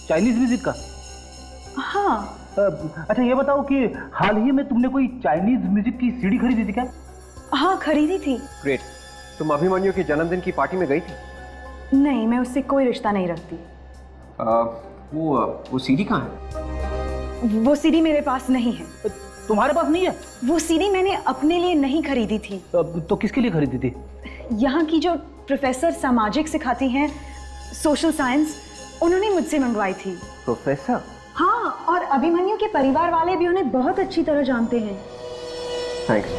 चाइनीज म्यूजिक का? हाँ। अच्छा ये बताओ कि हाल ही में तुमने कोई चाइनीज म्यूजिक की सीडी खरीदी थी क्या? हाँ खरीदी थी। ग्रेट। तुम अभिमन्यु के जन्मदिन की पार्टी में गई थी? नहीं, मैं उससे कोई रिश्ता नहीं रखती। वो सीडी कहाँ है? वो सीडी मेरे पास नहीं है। तुम्हारे पास नहीं है? वो सीडी मैंने अपने लिए नहीं खरीदी थी। तो किसके लिए खरीदी थी? यहाँ की जो प्रोफेसर सामाजिक सिखाती हैं, सोशल साइंस, उन्होंने मुझसे मंगवाई थी। प्रोफेसर? हाँ, और अभिमन्यु के परिवार वाले भी उन्हें बहुत अच्छी तरह जानते हैं। थैंक्स।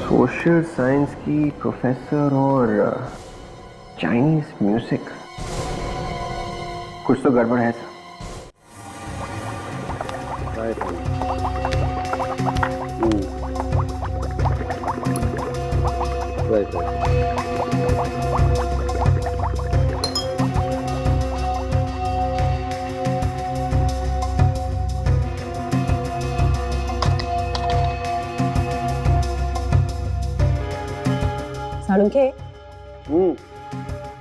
सोशल साइंस की प्रोफेसर और चाइनीज म्यूजिक, कुछ तो गड़बड़ है सर। राइट। सालुंखे,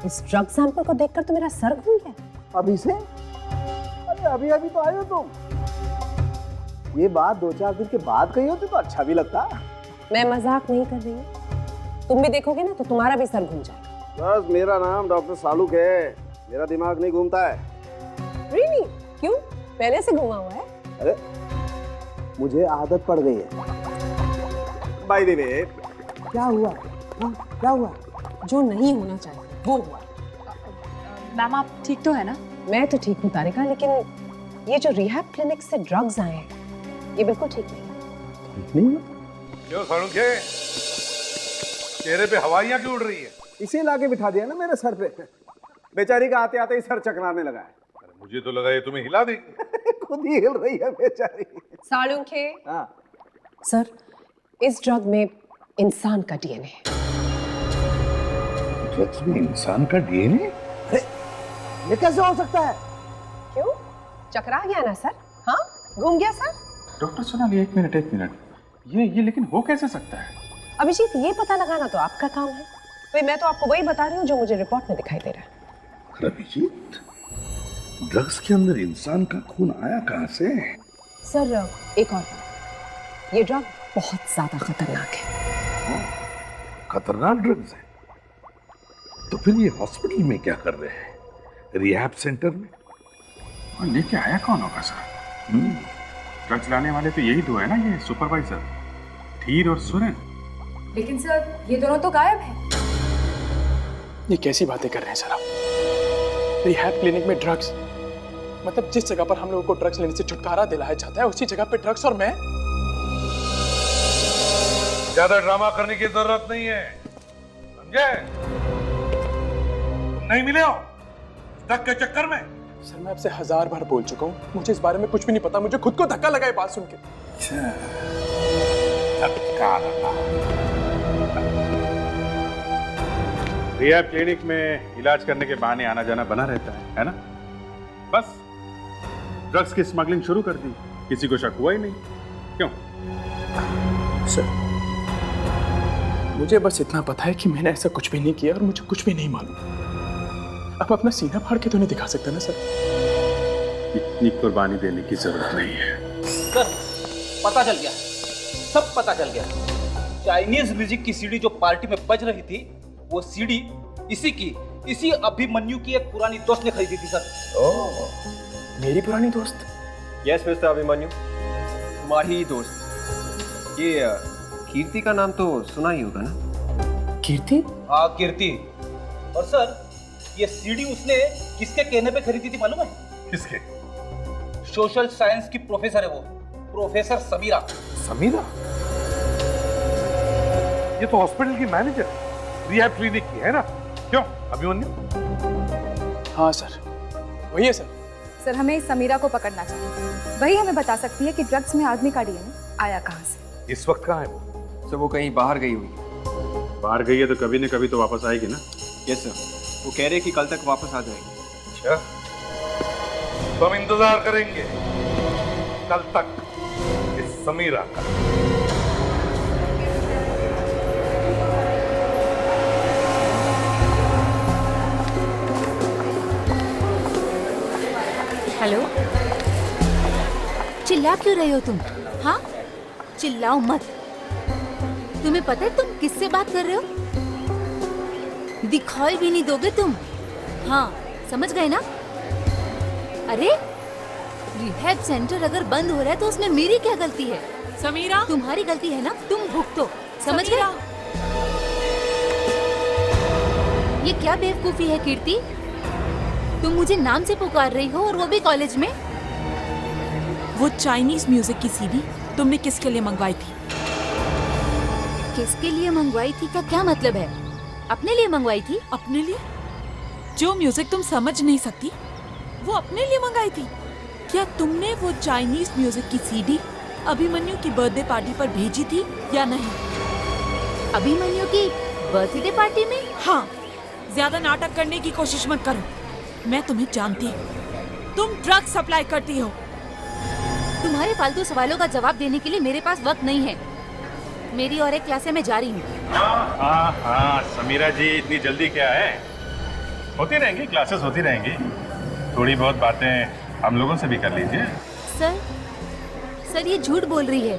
इस ड्रग सैंपल को देखकर तो मेरा सर घूम गया। अभी से? अरे अभी अभी तो आए हो तुम। ये बात 2-4 दिन के बाद कही होती तो अच्छा भी लगता। मैं मजाक नहीं कर रही हूँ, तुम भी देखोगे ना तो तुम्हारा भी सर घूम जाएगा। बस मेरा नाम डॉक्टर सालुक है, मेरा दिमाग नहीं घूमता है। Really? क्यों? पहले से घुमा हुआ है? अरे मुझे आदत पड़ गई है। बाय द वे, क्या हुआ? हाँ, क्या हुआ? जो नहीं होना चाहिए वो हुआ। मैम आप ठीक तो है ना? मैं तो ठीक हूँ तारिका, लेकिन ये जो रिहैब क्लिनिक से ड्रग्स आए हैं ये बिल्कुल ठीक नहीं। क्यों सालुंखे, चेहरे पे हवाइयां क्यों उड़ रही है? इसे लाके बिठा दिया ना मेरे सर पे। बेचारी का आते आते ही सर चकराने लगा है। मुझे तो लगा ये तुम्हें हिला दी। खुद ही हिल रही है बेचारी। सालुंखे। हाँ। सर, इस ड्रग में इंसान का डीएनए है। ड्रग्स में इंसान का डीएनए? ये कैसे हो सकता है? क्यों? चकरा गया ना सर? हाँ, घूम गया सर? डॉक्टर सोनाली, एक मिनट। ये लेकिन हो कैसे सकता है? अभिजीत, ये पता लगाना तो आपका काम है। भाई मैं तो आपको वही बता रही हूँ जो मुझे रिपोर्ट में दिखाई दे रहा है। अभिजीत, ड्रग्स के अंदर इंसान का खून आया कहाँ से? सर एक और बात, ये ड्रग बहुत ज्यादा खतरनाक है। खतरनाक ड्रग्स है? तो फिर ये हॉस्पिटल में क्या कर रहे हैं? रिहैब सेंटर में? और लेके आया कौन होगा सर? ड्रग्स लाने वाले तो यही दो है ना, ये सुपरवाइजर धीर और सुरेन। लेकिन सर ये दोनों तो गायब हैं। ये कैसी बातें कर रहे हैं सर आप? रिहैब क्लिनिक में ड्रग्स? मतलब जिस जगह पर हम लोगों को ड्रग्स लेने से छुटकारा दिलाया जाता है उसी जगह पे ड्रग्स, और मैं? ज्यादा ड्रामा करने की जरूरत नहीं है, समझे? तुम नहीं मिले हो ड्रग के चक्कर में? सर मैं आपसे 1000 बार बोल चुका हूँ, मुझे इस बारे में कुछ भी नहीं पता। मुझे खुद को धक्का लगा ये बात सुन के। धक्का लगा। रिहैब क्लिनिक में इलाज करने के बहाने आना जाना बना रहता है ना? बस ड्रग्स की स्मगलिंग शुरू कर दी, किसी को शक हुआ ही नहीं। क्यों? सर मुझे बस इतना पता है कि मैंने ऐसा कुछ भी नहीं किया और मुझे कुछ भी नहीं मालूम। आप अपना सीना फाड़ के तो नहीं दिखा सकते ना सर? इतनी कुर्बानी देने की जरूरत नहीं है सर। पता चल गया, सब पता चल गया। चाइनीज म्यूजिक की सीडी जो पार्टी में बज रही थी, वो सीडी इसी अभिमन्यु की एक पुरानी दोस्त ने खरीदी थी सर। ओह, मेरी पुरानी दोस्त? यस मिस्टर अभिमन्यु, तुम्हारी ही दोस्त। ये कीर्ति का नाम तो सुना ही होगा ना? कीर्ति? हाँ कीर्ति। और सर ये सीडी उसने किसके कहने पे खरीदी थी मालूम है? किसके? सोशल साइंस की प्रोफेसर है वो, प्रोफेसर समीरा। समीरा? ये तो हॉस्पिटल की मैनेजर, रिहैब क्लिनिक की है ना? क्यों अभिमन्यु? हाँ सर, वही है सर। सर हमें समीरा को पकड़ना चाहिए, वही हमें बता सकती है कि ड्रग्स में आदमी का डीएनए आया कहाँ से। इस वक्त कहाँ है वो? सर वो कहीं बाहर गई हुई। बाहर गई है तो कभी न कभी तो वापस आएगी ना? यस सर, वो कह रहे कि कल तक वापस आ जाएगी। अच्छा, तो हम इंतजार करेंगे कल तक इस समीरा का। हेलो, चिल्ला क्यों रहे हो तुम? हाँ, चिल्लाओ मत। तुम्हें पता है तुम किससे बात कर रहे हो? दिखाई भी नहीं दोगे तुम। हाँ, समझ गए ना? अरे रिहैब सेंटर अगर बंद हो रहा है तो उसमें मेरी क्या गलती है? समीरा, तुम्हारी गलती है ना, तुम भुगतो। समझ गए? ये क्या बेवकूफी है कीर्ति? तुम मुझे नाम से पुकार रही हो और वो भी कॉलेज में? वो चाइनीज म्यूजिक की सीडी तुमने किसके लिए मंगवाई थी? किसके लिए मंगवाई थी का क्या मतलब है? अपने लिए मंगवाई थी। अपने लिए? जो म्यूजिक तुम समझ नहीं सकती वो अपने लिए मंगाई थी? क्या तुमने वो चाइनीज म्यूजिक की सीडी अभिमन्यु की बर्थडे पार्टी पर भेजी थी या नहीं? अभिमन्यु की बर्थडे पार्टी में? हाँ, ज्यादा नाटक करने की कोशिश मत करो। मैं तुम्हें जानती हूँ, तुम ड्रग्स सप्लाई करती हो। तुम्हारे फालतू सवालों का जवाब देने के लिए मेरे पास वक्त नहीं है। मेरी और एक क्लास में जा रही हूँ। हाँ समीरा जी, इतनी जल्दी क्या है? होती रहेंगी क्लासेस, होती रहेंगी। थोड़ी बहुत बातें हम लोगों से भी कर लीजिए। सर ये झूठ बोल रही है।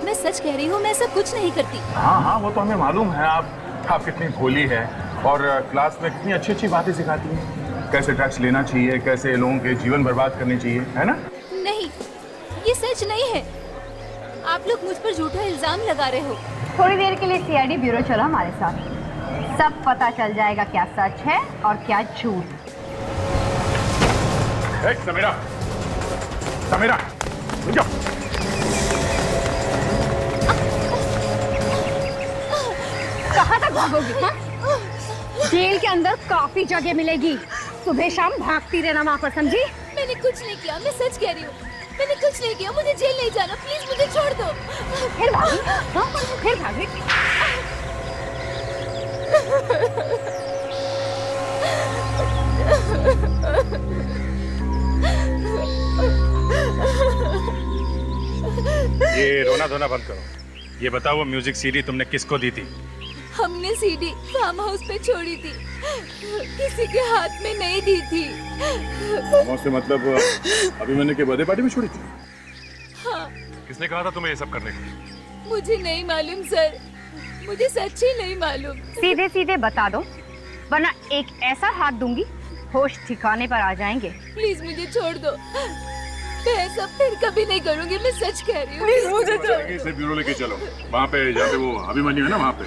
मैं सच कह रही हूँ, मैं ऐसा कुछ नहीं करती। हाँ वो तो हमें मालूम है। आप कितनी भोली है और क्लास में कितनी अच्छी अच्छी बातें सिखाती हैं। कैसे ड्रग्स लेना चाहिए, कैसे लोगों के जीवन बर्बाद करने चाहिए, है ना? नहीं, ये सच नहीं है। आप लोग मुझ पर झूठा इल्जाम लगा रहे हो। थोड़ी देर के लिए सीआईडी ब्यूरो चलो हमारे साथ, सब पता चल जाएगा क्या सच है और क्या झूठ। समीरा, समीरा, जाओ। कहाँ तक भागोगी? हाँ? जेल के अंदर काफी जगह मिलेगी, सुबह शाम भागती रहना वहाँ पर, समझी? मैंने कुछ नहीं किया, मैं सच कह रही हूँ। मैंने कुछ नहीं किया, मुझे जेल नहीं जाना, प्लीज मुझे छोड़ दो। फिर भागी? हाँ? फिर भागी? ये रोना धोना बंद करो। ये बताओ वो म्यूजिक सीडी तुमने किसको दी थी? हमने सीडी फार्म हाउस पे छोड़ी थी, किसी के हाथ में नहीं दी थी। से मतलब अभिमन्यु के बर्थडे पार्टी में छोड़ी थी? हाँ। किसने कहा था तुम्हें ये सब करने को? मुझे नहीं मालूम सर, मुझे सच्ची नहीं मालूम। सीधे सीधे बता दो, वरना एक ऐसा हाथ दूंगी होश ठिकाने पर आ जाएंगे। प्लीज मुझे छोड़ दो, मैं ऐसा फिर कभी नहीं करूंगी, मैं सच कह रही हूँ। प्लीज मुझे छोड़ चलेंगे, इसे ब्यूरो लेके चलो। वहाँ पे जहाँ पे वो अभिमन्यु है ना, वहाँ पे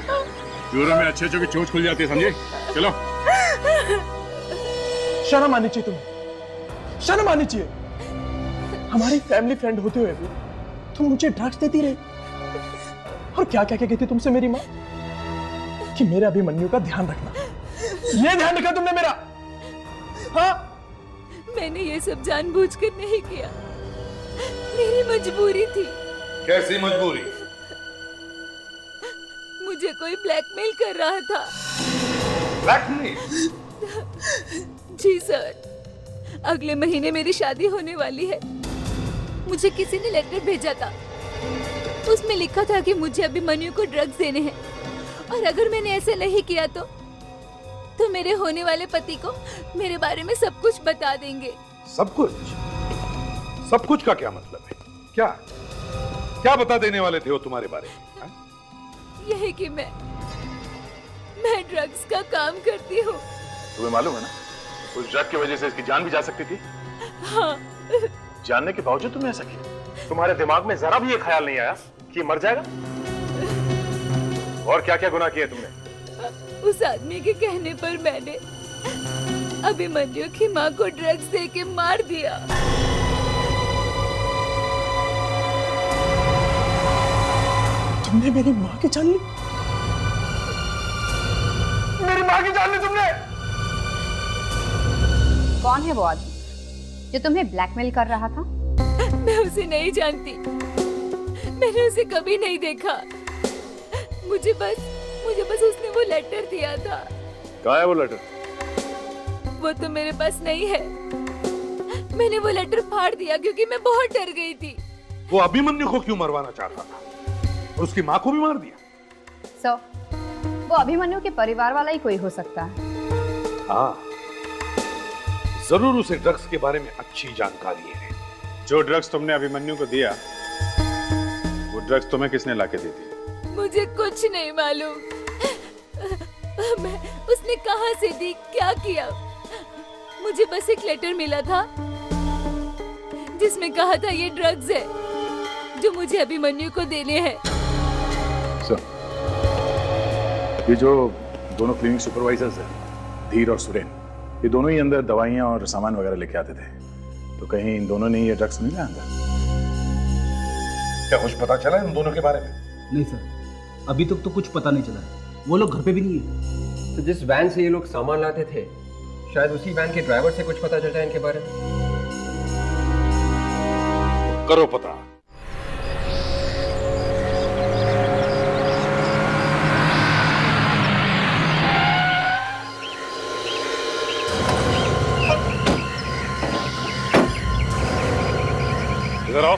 ब्यूरो में अच्छे की चोट खुल जाती है, समझे? चलो। शर्म आनी चाहिए तुम्हें, शर्म आनी चाहिए। हमारी फैमिली फ्रेंड होते हुए भी तुम मुझे ड्रग्स देती रही। और क्या क्या कहती तुमसे मेरी माँ कि मेरे अभिमन्यु का ध्यान रखना। ये ध्यान रखा तुमने मेरा? हाँ, मैंने ये सब जानबूझकर नहीं किया, मेरी मजबूरी थी। कैसी मजबूरी? मुझे कोई ब्लैकमेल कर रहा था। ब्लैकमेल? जी सर, अगले महीने मेरी शादी होने वाली है। मुझे किसी ने लेटर भेजा था, उसमें लिखा था कि मुझे अभिमन्यु को ड्रग्स देने हैं, और अगर मैंने ऐसे नहीं किया तो मेरे होने वाले पति को मेरे बारे में सब कुछ बता देंगे। सब कुछ? सब कुछ का क्या मतलब है? क्या क्या बता देने वाले थे वो तुम्हारे बारे में? यही कि मैं ड्रग्स का काम करती हूँ। तुम्हें मालूम है ना, उस ड्रग की वजह से इसकी जान भी जा सकती थी। हाँ। जानने के बावजूद तुमने ऐसा किया? तुम्हारे दिमाग में जरा भी ये ख्याल नहीं आया कि मर जाएगा? और क्या क्या गुनाह किए तुमने? उस आदमी के कहने पर मैंने अभिमन्यु की माँ को ड्रग्स दे के मार दिया। तुमने मेरी माँ की जान ली? मेरी माँ की जान ली तुमने? कौन है वो आदमी जो तुम्हें ब्लैकमेल कर रहा था? मैं उसे नहीं जानती, मैंने उसे कभी नहीं देखा। मुझे बस उसने वो लेटर दिया था। कहाँ है वो लेटर? वो तो मेरे पास नहीं है। मैंने वो लेटर फाड़ दिया क्योंकि मैं बहुत डर गई थी। वो अभिमन्यु को क्यों मरवाना चाहता था और उसकी माँ को भी मार दिया? वो अभिमन्यु के परिवार वाला ही कोई हो सकता है। हाँ, जरूर उसे ड्रग्स के बारे में अच्छी जानकारी है। जो ड्रग्स तुमने अभिमन्यु को दिया, वो ड्रग्स तुम्हें किसने लाके दी थी? मुझे कुछ नहीं मालूम। उसने कहां से दी, क्या किया? मुझे बस एक लेटर मिला था जिसमें कहा था ये ड्रग्स है जो मुझे अभिमन्यु को देने हैं। ये जो दोनों क्लिनिक सुपरवाइजर्स हैं, धीर और सुरेन, ये दोनों ही अंदर दवाइयां और सामान वगैरह लेके आते थे। तो कहीं इन दोनों ने ये ड्रग्स नहीं लिया अंदर? क्या कुछ पता चला इन दोनों के बारे में? नहीं सर, अभी तक तो कुछ पता नहीं चला है। वो लोग घर पे भी नहीं है। तो जिस वैन से ये लोग सामान लाते थे, शायद उसी वैन के ड्राइवर से कुछ पता चलता है इनके बारे में। करो पता। इधर आओ।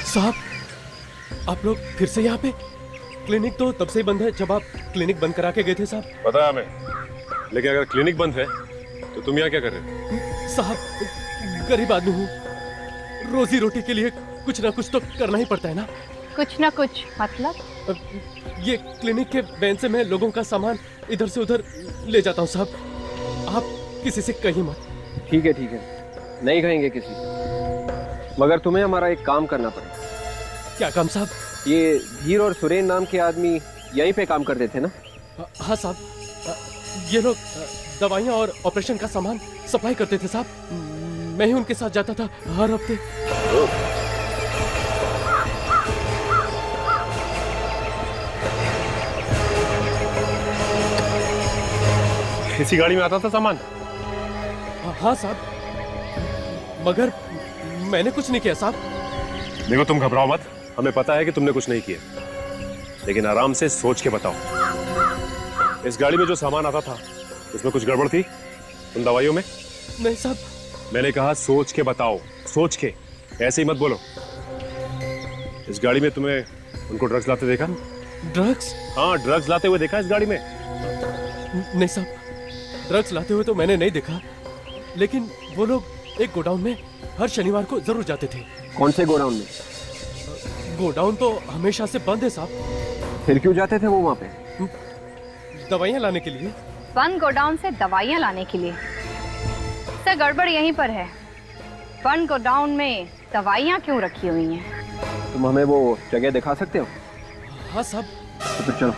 साहब, आप लोग फिर से यहाँ पे? क्लिनिक तो तब से ही बंद है जब आप क्लिनिक बंद करा के गए थे साहब। पता है हमें, लेकिन अगर क्लिनिक बंद है तो तुम यहाँ क्या कर रहे हो? साहब, गरीब आदमी हूँ, रोजी रोटी के लिए कुछ ना कुछ तो करना ही पड़ता है ना। कुछ ना कुछ मतलब? ये क्लिनिक के वैन से मैं लोगों का सामान इधर से उधर ले जाता हूँ साहब। आप किसी से कहिए मत। ठीक है, नहीं कहेंगे किसी से, मगर तुम्हें हमारा एक काम करना पड़ेगा। क्या काम साहब? ये धीर और सुरेन नाम के आदमी यहीं पे काम करते थे ना? हाँ साहब, ये लोग दवाइयाँ और ऑपरेशन का सामान सप्लाई करते थे साहब। मैं ही उनके साथ जाता था हर हफ्ते। इसी गाड़ी में आता था सामान? हाँ साहब, मगर मैंने कुछ नहीं किया साहब। देखो, तुम घबराओ मत, हमें पता है कि तुमने कुछ नहीं किया, लेकिन आराम से सोच के बताओ। इस गाड़ी में जो सामान आता था उसमें कुछ गड़बड़ थी उन दवाइयों में? नहीं साहब। मैंने कहा सोच के बताओ, सोच के, ऐसे ही मत बोलो। इस गाड़ी में तुम्हें उनको ड्रग्स लाते देखा? ड्रग्स? हाँ, ड्रग्स लाते हुए देखा इस गाड़ी में? नहीं साहब, ड्रग्स लाते हुए तो मैंने नहीं देखा, लेकिन वो लोग एक गोडाउन में हर शनिवार को जरूर जाते थे। कौन से गोडाउन में? गोडाउन तो हमेशा से बंद है साहब। फिर क्यों जाते थे वो वहाँ पे? दवाइयाँ लाने के लिए? वन गोडाउन से दवाइयाँ लाने के लिए? सर गड़बड़ यहीं पर है। वन गोडाउन में दवाइयाँ क्यों रखी हुई हैं? तुम हमें वो जगह दिखा सकते हो? हाँ साहब। तो फिर चलो।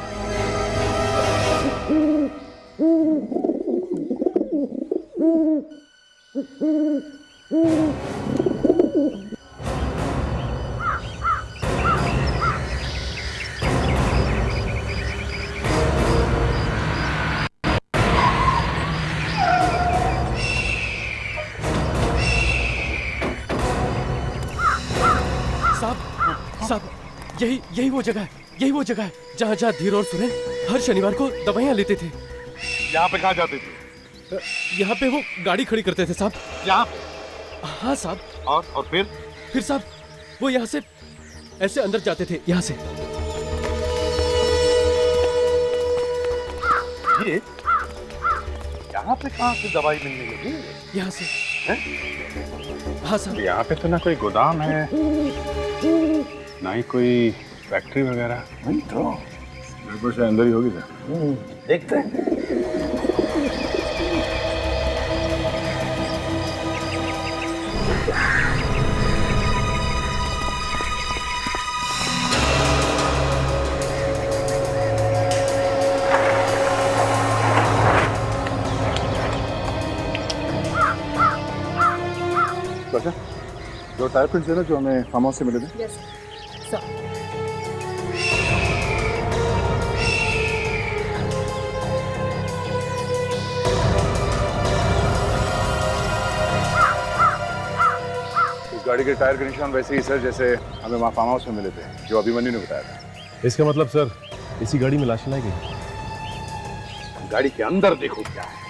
साहब, यही वो जगह है, यही वो जगह है जहाँ धीर और सुरेन हर शनिवार को दवाइयाँ लेते थे। यहाँ पे कहाँ जाते थे? यहाँ पे वो गाड़ी खड़ी करते थे साहब। यहाँ? हाँ साहब। और फिर साहब वो यहाँ से ऐसे अंदर जाते थे, यहाँ से। ये यहाँ पे कहाँ से दवाई मिलने लगी? यहाँ से। हाँ साहब। यहाँ पे तो ना कोई गोदाम है, ना ही कोई फैक्ट्री वगैरह। नहीं तो बिल्कुल से अंदर ही होगी सर। देखते हैं। अच्छा, जो टायर प्रिंट्स है ना जो हमें फार्म हाउस से मिले थे। Yes sir. इस गाड़ी के टायर के निशान वैसे ही सर जैसे हमें वहाँ फार्म हाउस में मिले थे, जो अभिमन्यु ने बताया था। इसका मतलब सर इसी गाड़ी में लाश लाई गई। गाड़ी के अंदर देखो क्या है।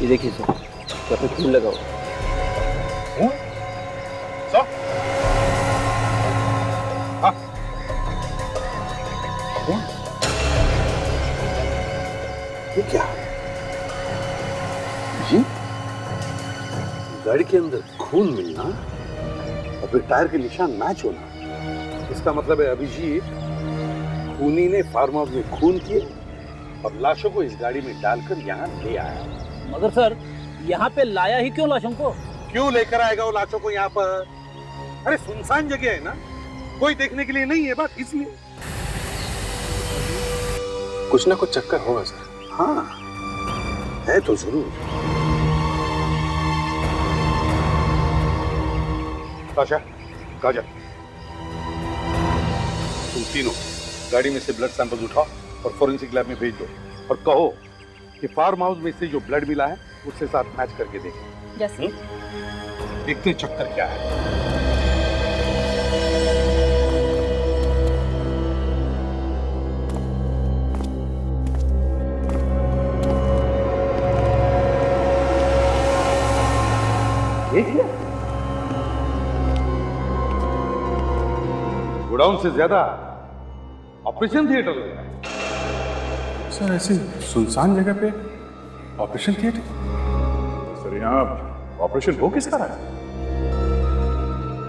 ये देखिए सर, यहाँ पे खून लगा हुआ। ये क्या? जी? गाड़ी के अंदर खून मिलना और फिर टायर के निशान मैच होना, इसका मतलब है अभिजीत खूनी ने फार्म हाउस में खून किए और लाशों को इस गाड़ी में डालकर यहाँ ले आया। मगर सर यहाँ पे लाया ही क्यों लाशों को? क्यों लेकर आएगा वो लाशों को यहाँ पर? अरे सुनसान जगह है ना, कोई देखने के लिए नहीं है, बात इसलिए। कुछ ना कुछ चक्कर होगा सर। हाँ है तो जरूर। आशा, काजल, तुम तीनों गाड़ी में से ब्लड सैंपल उठाओ और फोरेंसिक लैब में भेज दो और कहो कि फार्म हाउस में से जो ब्लड मिला है उससे साथ मैच करके देखें। यस। देखते चक्कर क्या है। देखिए गोडाउन से ज्यादा ऑपरेशन थिएटर लग रहा है। सर ऐसे सुनसान जगह पे ऑपरेशन थिएटर? सर यहाँ ऑपरेशन हो किसका रहा है?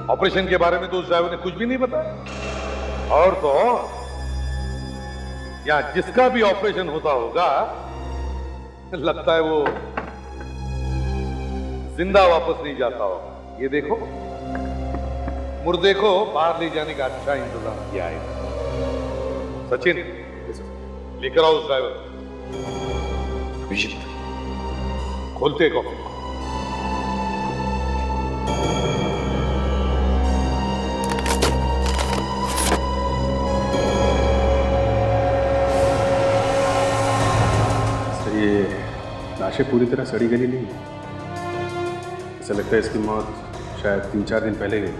ऑपरेशन के बारे में तो उस ड्राइवर ने कुछ भी नहीं बताया। और तो और यहाँ जिसका भी ऑपरेशन होता होगा लगता है वो जिंदा वापस नहीं जाता होगा। ये देखो मुर्दे को बाहर ले जाने का अच्छा इंतजाम किया है। सचिन लेकर आओ उस ड्राइवर। खोलते कॉफी को। ये लाशें पूरी तरह सड़ी गली नहीं है। ऐसा लगता है इसकी मौत शायद 3-4 दिन पहले हुई।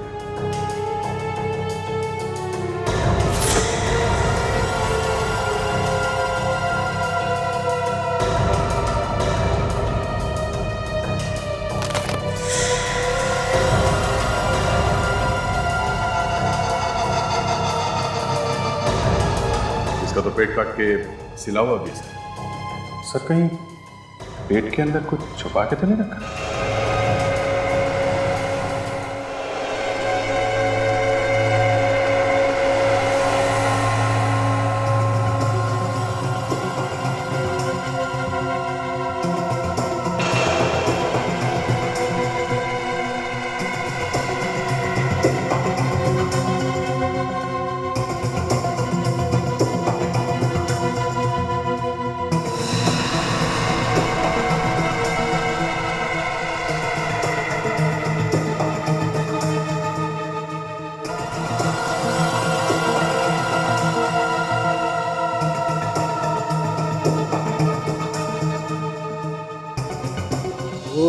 इसका तो पेट काट के सिला हुआ भी है। सर कहीं पेट के अंदर कुछ छुपा के तो नहीं रखा?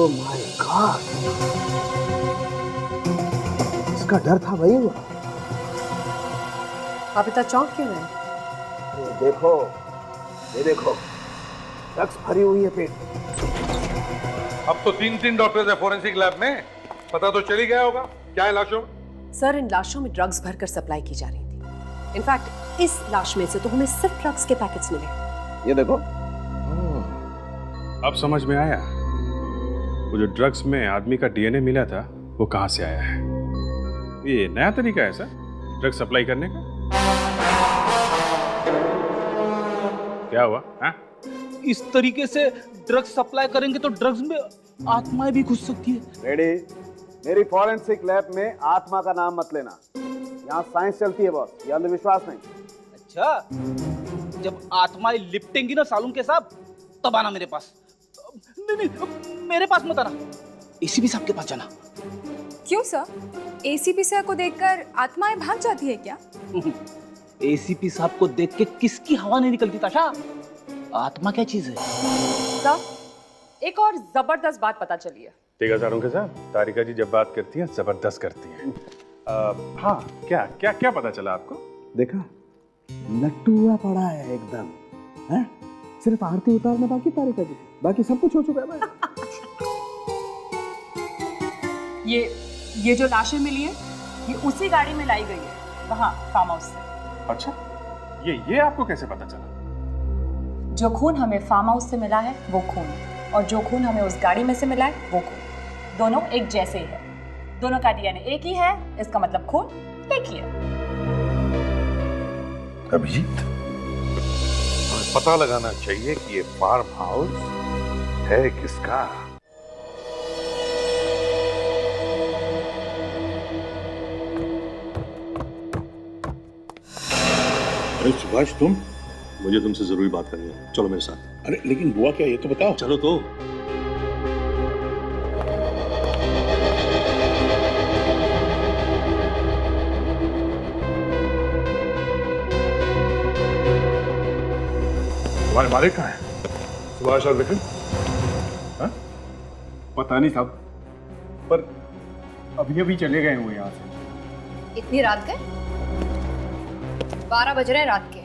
ओह माय गॉड, इसका डर था वही हुआ। आप इतना चौंक क्यों रहे? ये देखो, ये देखो, ड्रग्स भरी हुई है पेट। अब तो 3 डॉक्टर्स है फोरेंसिक लैब में, पता तो चल ही गया होगा क्या है लाशों में। सर, इन लाशों में ड्रग्स भरकर सप्लाई की जा रही थी। इनफैक्ट इस लाश में से तो हमें सिर्फ ड्रग्स के पैकेट्स मिले। ये देखो, अब समझ में आया वो जो ड्रग्स में आदमी का डीएनए मिला था वो कहां से आया है। ये नया तरीका है सर ड्रग्स सप्लाई करने का। क्या हुआ हा? इस तरीके से ड्रग्स सप्लाई करेंगे तो ड्रग्स में आत्माएं भी घुस सकती है। रेडी? मेरी फॉरेंसिक लैब में आत्मा का नाम मत लेना, यहाँ साइंस चलती है बॉस, ये अंधविश्वास नहीं। अच्छा, जब आत्माएं लिपटेंगी ना सालून के साथ तब आना मेरे पास। नहीं, मेरे पास मत आना, एसीपी साहब के पास जाना। क्यों सर? एसीपी सर को देखकर आत्माएं भाग जाती है क्या? एसीपी साहब को देख के किसकी हवा नहीं निकलती ताशा? आत्मा क्या चीज है? सर, एक और जबरदस्त बात पता चली है। तेगाजारों के साथ तारिका जी जब बात करती हैं जबरदस्त करती हैं। हाँ, क्या क्या क्या पता चला आपको? देखा, लट्टू हुआ पड़ा है एकदम, हैं? सिर्फ आरती उतारना बाकी तारिका जी, बाकी सब कुछ हो चुका है भाई। ये जो लाशें मिली है ये उसी गाड़ी में लाई गई है वहाँ फार्म हाउस से। अच्छा, ये आपको कैसे पता चला? जो खून हमें फार्म हाउस से मिला है वो खून, और जो खून हमें उस गाड़ी में से मिला है वो खून, दोनों एक जैसे ही है। दोनों का डीएनए एक ही है, इसका मतलब खून एक ही है। अभिजीत, हमें पता लगाना चाहिए कि ये फार्म हाउस है किसका। अरे सुभाष, तुम? मुझे तुमसे जरूरी बात करनी है, चलो मेरे साथ। अरे लेकिन हुआ क्या ये तो बताओ। चलो तो। तुम्हारे मालिक कहाँ है? सुभाष और विक्रम? पता नहीं साहब, पर अभी चले गए हुए यहाँ से। इतनी रात के? 12 बज रहे हैं रात के।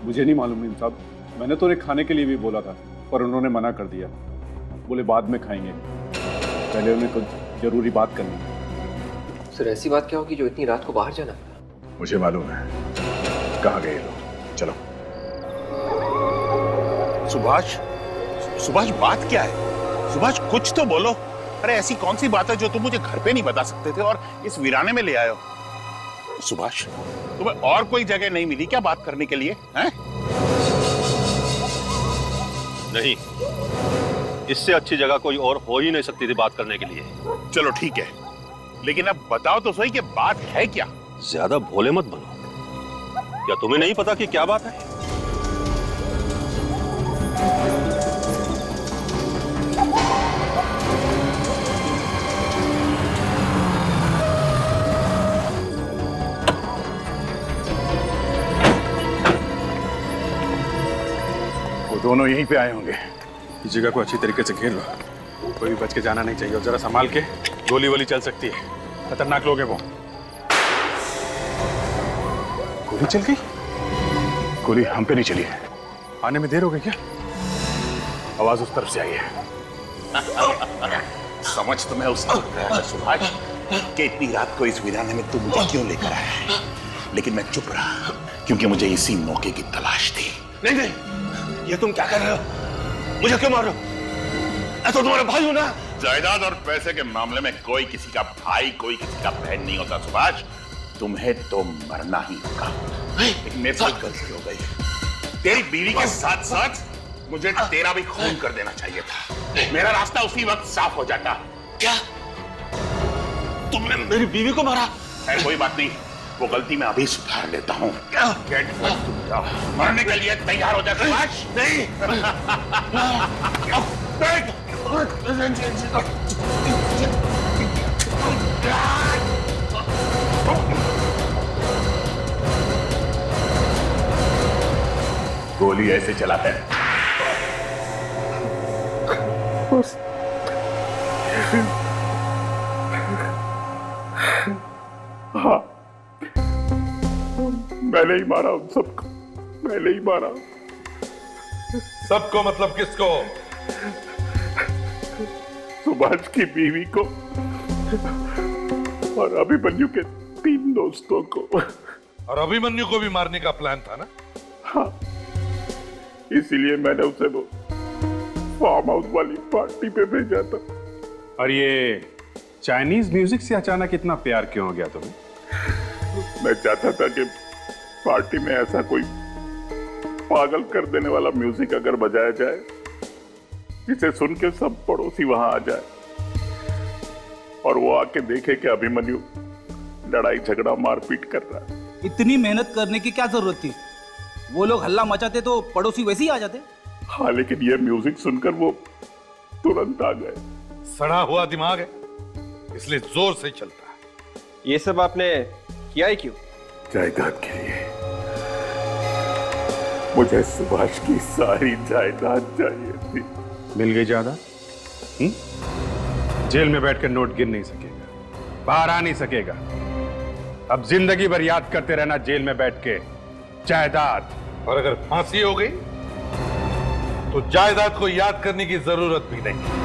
मुझे नहीं मालूम नहीं साहब, मैंने तो उन्हें खाने के लिए भी बोला था पर उन्होंने मना कर दिया, बोले बाद में खाएंगे, पहले उन्हें कुछ जरूरी बात करनी है। सर, ऐसी बात क्या होगी जो इतनी रात को बाहर जाना? मुझे मालूम है कहाँ गए लोग, चलो। सुभाष, सुभाष बात क्या है? सुभाष कुछ तो बोलो। अरे ऐसी कौन सी बात है जो तुम मुझे घर पे नहीं बता सकते थे और इस वीराने में ले आए हो? सुभाष, तुम्हें और कोई जगह नहीं मिली क्या बात करने के लिए? हैं? नहीं, इससे अच्छी जगह कोई और हो ही नहीं सकती थी बात करने के लिए। चलो ठीक है, लेकिन अब बताओ तो सही कि बात है क्या? ज्यादा भोले मत बनो। क्या तुम्हें नहीं पता कि क्या बात है? दोनों यहीं पे आए होंगे। इस जगह को अच्छी तरीके से घेर लो, कोई भी बच के जाना नहीं चाहिए, और जरा संभाल के, गोली वोली चल सकती है, खतरनाक लोग हैं वो। गोली चल गई? गोली हम पे नहीं चली है। आने में देर हो गई क्या? आवाज उस तरफ से आई है। समझ तुम्हें उस सुभाष कि इतनी रात को इस वीराने में तुम मुझे क्यों लेकर आए, लेकिन मैं चुप रहा क्योंकि मुझे इसी मौके की तलाश थी। नहीं नहीं, ये तुम क्या कर रहे हो? मुझे क्यों मार रहे हो? मैं तो तुम्हारा भाई हूं ना। जायदाद और पैसे के मामले में कोई किसी का भाई, कोई किसी का बहन नहीं होता सुभाष। तुम्हें तो मरना ही होगा। लेकिन मेरे साथ गलती हो गई। तेरी बीवी के साथ साथ मुझे तेरा भी खून कर देना चाहिए था, मेरा रास्ता उसी वक्त साफ हो जाता। क्या तुमने मेरी बीवी को मारा? है कोई बात नहीं, वो गलती मैं अभी सुधार लेता हूँ। मरने के लिए तैयार हो जा सुभाष। नहीं। गोली ऐसे चलाते हैं। मैंने ही मारा उन सबको, मैंने ही मारा। सबको मतलब किसको? सुभाष की बीवी को और अभिमन्यु के 3 दोस्तों को। और अभिमन्यु को भी मारने का प्लान था ना? हाँ, इसीलिए मैंने उसे वो फार्म हाउस वाली पार्टी पे भेजा था। और ये चाइनीज म्यूजिक से अचानक इतना प्यार क्यों हो गया तुम्हें? मैं चाहता था कि पार्टी में ऐसा कोई पागल कर देने वाला म्यूजिक अगर बजाया जाए जिसे सुन के सब पड़ोसी वहां आ जाए और वो आके देखे कि अभिमन्यु लड़ाई झगड़ा मारपीट कर रहा है। इतनी मेहनत करने की क्या जरूरत थी? वो लोग हल्ला मचाते तो पड़ोसी वैसे ही आ जाते। हाँ, लेकिन ये म्यूजिक सुनकर वो तुरंत आ गए। सड़ा हुआ दिमाग है, इसलिए जोर से चलता है। ये सब आपने किया ही क्यों? जायदाद के लिए। मुझे सुभाष की सारी जायदाद चाहिए थी। मिल गई जायदाद? जेल में बैठकर नोट गिन नहीं सकेगा, बाहर आ नहीं सकेगा। अब जिंदगी भर याद करते रहना जेल में बैठ के जायदाद। और अगर फांसी हो गई तो जायदाद को याद करने की जरूरत भी नहीं।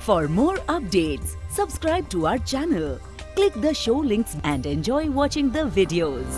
For more updates, subscribe to our channel, click the show links and enjoy watching the videos.